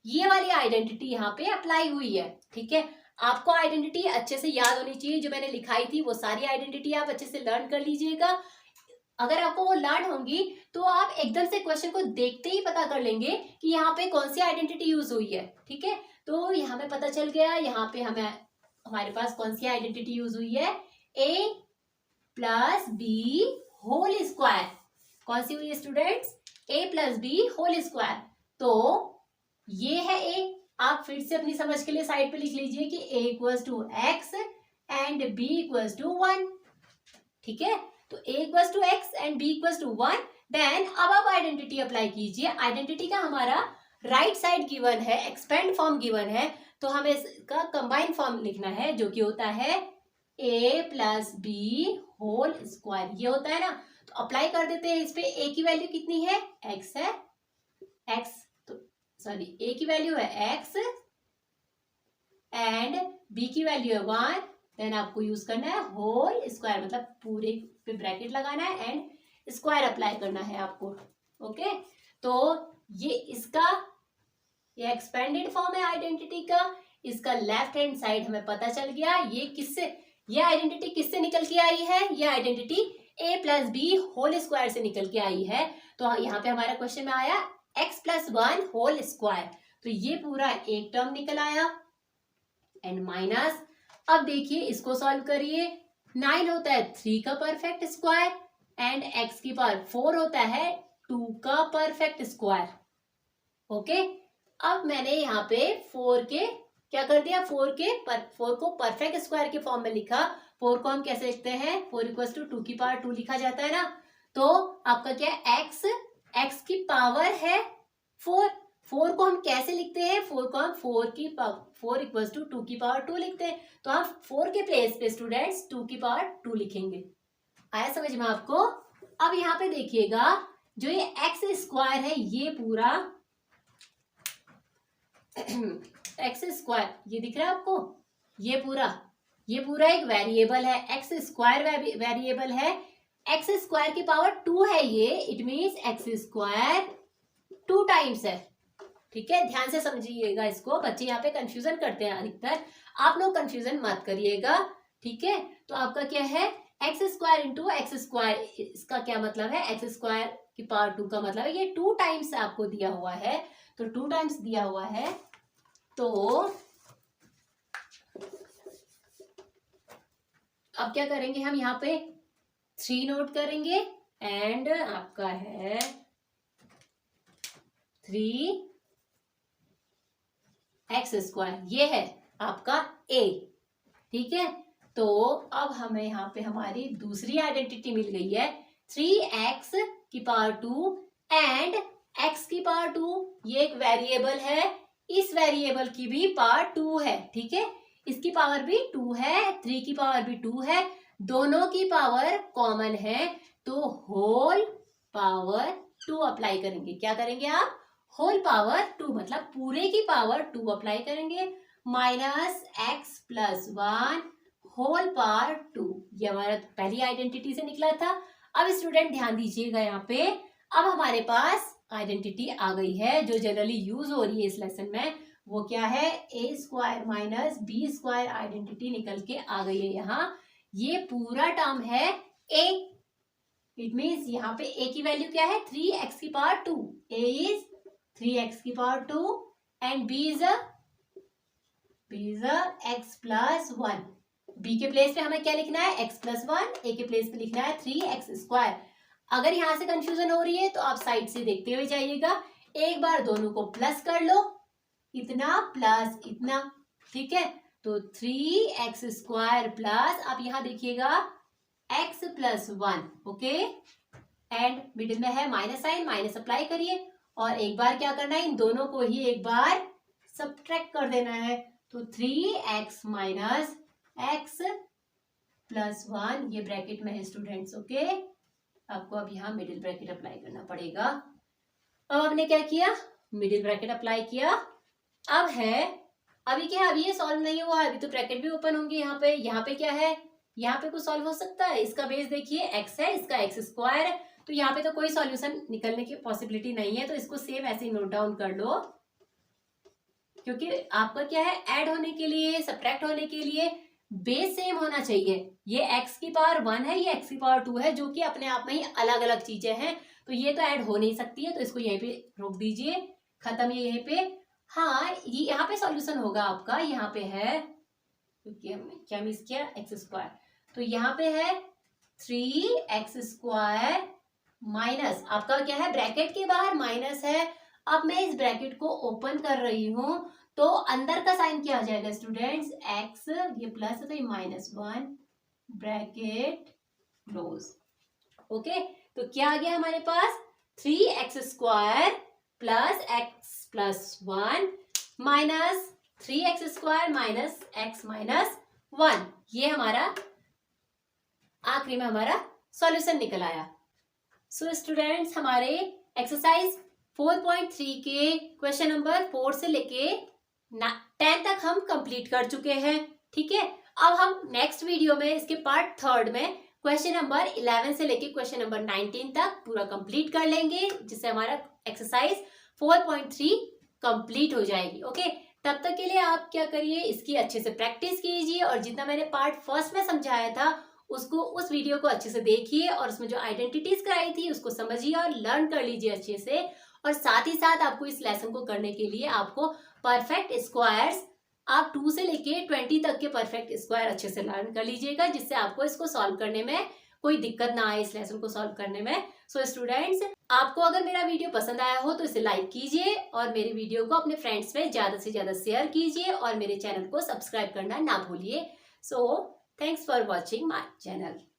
ये वाली आइडेंटिटी यहाँ पे अप्लाई हुई है। ठीक है, आपको आइडेंटिटी अच्छे से याद होनी चाहिए, जो मैंने लिखाई थी वो सारी आइडेंटिटी आप अच्छे से लर्न कर लीजिएगा। अगर आपको वो लर्न होंगी तो आप एकदम से क्वेश्चन को देखते ही पता कर लेंगे कि यहाँ पे कौन सी आइडेंटिटी यूज हुई है। ठीक है, तो यहाँ पे पता चल गया, यहाँ पे हमारे पास कौन सी आइडेंटिटी यूज हुई है, ए प्लस बी होल स्क्वायर। कौन सी हुई है स्टूडेंट्स, ए प्लस बी होल स्क्वायर। तो ये है ए, आप फिर से अपनी समझ के लिए साइड पे लिख लीजिए कि a equals to x and b equals to 1। ठीक है, तो a equals to x and b equals to 1। Then अब आप आइडेंटिटी अप्लाई कीजिए। आइडेंटिटी का हमारा राइट साइड गिवन है, एक्सपेंड फॉर्म गिवन है, तो हमें इसका कंबाइन फॉर्म लिखना है जो कि होता है a plus b whole square, ये होता है ना। तो अप्लाई कर देते हैं इस पे। a की वैल्यू कितनी है, x है, x तो सॉरी a की वैल्यू है x एंड b की वैल्यू है 1। देन आपको यूज करना है होल स्क्वायर, मतलब पूरे पे ब्रैकेट लगाना है एंड स्क्वायर अप्लाई करना है आपको। ओके, तो ये इसका ये एक्सपेंडेड फॉर्म है आइडेंटिटी का। इसका लेफ्ट हैंड साइड हमें पता चल गया ये आइडेंटिटी किससे निकल के आई है, ये identity a plus b whole square से निकल के आई है। तो यहाँ पे हमारा क्वेश्चन में आया x प्लस 1 होल स्क्वायर, तो ये पूरा एक टर्म निकल आया एंड माइनस। अब देखिए इसको सॉल्व करिए। 9 होता है 3 का परफेक्ट स्क्वायर एंड x की पावर 4 होता है 2 का परफेक्ट स्क्वायर। ओके, अब मैंने यहाँ पे 4 के क्या कर दिया, 4 को परफेक्ट स्क्वायर के फॉर्म में लिखा। 4 को हम कैसे लिखते हैं, 4 इक्वल्स टू 2 की पावर 2 लिखा जाता है ना। तो आपका क्या है, x की पावर है 4। 4 को हम कैसे लिखते हैं, 4 को हम 4 इक्वल्स टू 2 की पावर 2 लिखते हैं। तो हम 4 के प्लेस पे स्टूडेंट्स 2 की पावर 2 लिखेंगे। आया समझ में आपको। अब यहाँ पे देखिएगा जो ये एक्स स्क्वायर है, ये पूरा एक्स स्क्वायर ये दिख रहा है आपको, ये पूरा एक वेरिएबल है, एक्स स्क्वायर वेरिएबल है। एक्स स्क्वायर की पावर 2 है ये, it means x square 2 times है। ठीक है, ध्यान से समझिएगा इसको, बच्चे यहाँ पे कंफ्यूजन करते हैं अधिकतर, आप लोग कंफ्यूजन मत करिएगा। ठीक है, तो आपका क्या है, x square into x square, इसका क्या मतलब है, एक्स स्क्वायर की पावर 2 का मतलब है ये 2 टाइम्स आपको दिया हुआ है, तो 2 टाइम्स दिया हुआ है। तो अब क्या करेंगे हम, यहाँ पे 3 नोट करेंगे एंड आपका है 3x स्क्वायर, ये है आपका a। ठीक है, तो अब हमें यहाँ पे हमारी दूसरी आइडेंटिटी मिल गई है 3x⁻2 एंड x⁻2 ये एक वेरिएबल है, इस वेरिएबल की भी पावर 2 है, ठीक है, इसकी पावर भी 2 है, 3 की पावर भी 2 है, दोनों की पावर कॉमन है, तो होल पावर 2 अप्लाई करेंगे। क्या करेंगे आप? होल पावर 2 मतलब पूरे की पावर 2 अप्लाई करेंगे, -x+1 होल पावर 2। ये हमारा पहली आइडेंटिटी से निकला था। अब स्टूडेंट ध्यान दीजिएगा, यहाँ पे अब हमारे पास आइडेंटिटी आ गई है जो जनरली यूज हो रही है इस लेसन में। वो क्या है? a² - b² आइडेंटिटी निकल के आ गई है यहाँ। ये पूरा टर्म है a, इट मीन्स यहाँ पे a की वैल्यू क्या है? 3x⁻2। a is 3x⁻2 and b is x+1। b के प्लेस पे हमें क्या लिखना है? x+1। a के प्लेस पे लिखना है 3x²। अगर यहां से कंफ्यूजन हो रही है तो आप साइड से देखते हुए जाइएगा। एक बार दोनों को प्लस कर लो, इतना प्लस इतना, ठीक है, तो 3x² प्लस, आप यहां देखिएगा x+1, ओके, एंड मिडिल में है माइनस साइन, माइनस अप्लाई करिए और एक बार क्या करना है? इन दोनों को ही एक बार सब्ट्रैक्ट कर देना है, तो 3x - x+1 ये ब्रैकेट में है स्टूडेंट्स, ओके। आपको अब यहाँ मिडिल ब्रैकेट अप्लाई करना पड़ेगा। अब आपने क्या किया? मिडिल ब्रैकेट अप्लाई किया। अब है, अभी क्या है? अभी ये सॉल्व नहीं हुआ है, अभी तो ब्रैकेट भी ओपन होंगे यहाँ पे। यहाँ पे क्या है? यहाँ पे कुछ सॉल्व हो सकता है? इसका बेस देखिए x है, इसका x² है, तो यहाँ पे तो कोई सॉल्यूशन निकलने की पॉसिबिलिटी नहीं है, तो इसको सेम ऐसे ही नोट डाउन कर लो, क्योंकि आपका क्या है? ऐड होने के लिए, सब्ट्रैक्ट होने के लिए बेस सेम होना चाहिए। ये x⁻1 है, ये x⁻2 है, जो कि अपने आप में ही अलग अलग चीजें हैं, तो ये तो ऐड हो नहीं सकती है, तो इसको यहीं पे रोक दीजिए, खत्म ये यहीं पे। हाँ, ये यहाँ पे सॉल्यूशन होगा आपका, यहाँ पे है, क्योंकि हमने क्या मिस किया? x², तो यहाँ पे है 3x² माइनस, आपका क्या है? ब्रैकेट के बाहर माइनस है। अब मैं इस ब्रैकेट को ओपन कर रही हूं, तो अंदर का साइन क्या आ जाएगा स्टूडेंट्स? x, ये प्लस है तो ये -1, ब्रैकेट क्लोज, ओके। तो क्या आ गया हमारे पास? 3x² plus x+1 minus 3x² minus x-1, ये हमारा आखिरी में हमारा सॉल्यूशन निकल आया। सो स्टूडेंट्स, हमारे एक्सरसाइज 4.3 के क्वेश्चन नंबर 4 से लेके 10 तक हम कंप्लीट कर चुके हैं, ठीक है। अब हम नेक्स्ट वीडियो में इसके पार्ट 3 में क्वेश्चन नंबर 11 से लेके क्वेश्चन नंबर 19 तक पूरा कंप्लीट कर लेंगे, जिससे हमारा एक्सरसाइज 4.3 कंप्लीट हो जाएगी, ओके। तब तक के लिए आप क्या करिए? इसकी अच्छे से प्रैक्टिस कीजिए और जितना मैंने पार्ट 1 में समझाया था उसको, उस वीडियो को अच्छे से देखिए और उसमें जो आइडेंटिटीज कराई थी उसको समझिए और लर्न कर लीजिए अच्छे से। और साथ ही साथ आपको इस लेसन को करने के लिए आपको परफेक्ट स्क्वायर्स, आप 2 से लेके 20 तक के परफेक्ट स्क्वायर अच्छे से लर्न कर लीजिएगा, जिससे आपको इसको सॉल्व करने में कोई दिक्कत ना आए, इस लेसन को सॉल्व करने में। सो स्टूडेंट्स, आपको अगर मेरा वीडियो पसंद आया हो तो इसे लाइक कीजिए और मेरे वीडियो को अपने फ्रेंड्स में ज्यादा से ज्यादा शेयर कीजिए और मेरे चैनल को सब्सक्राइब करना ना भूलिए। So thanks for watching my channel.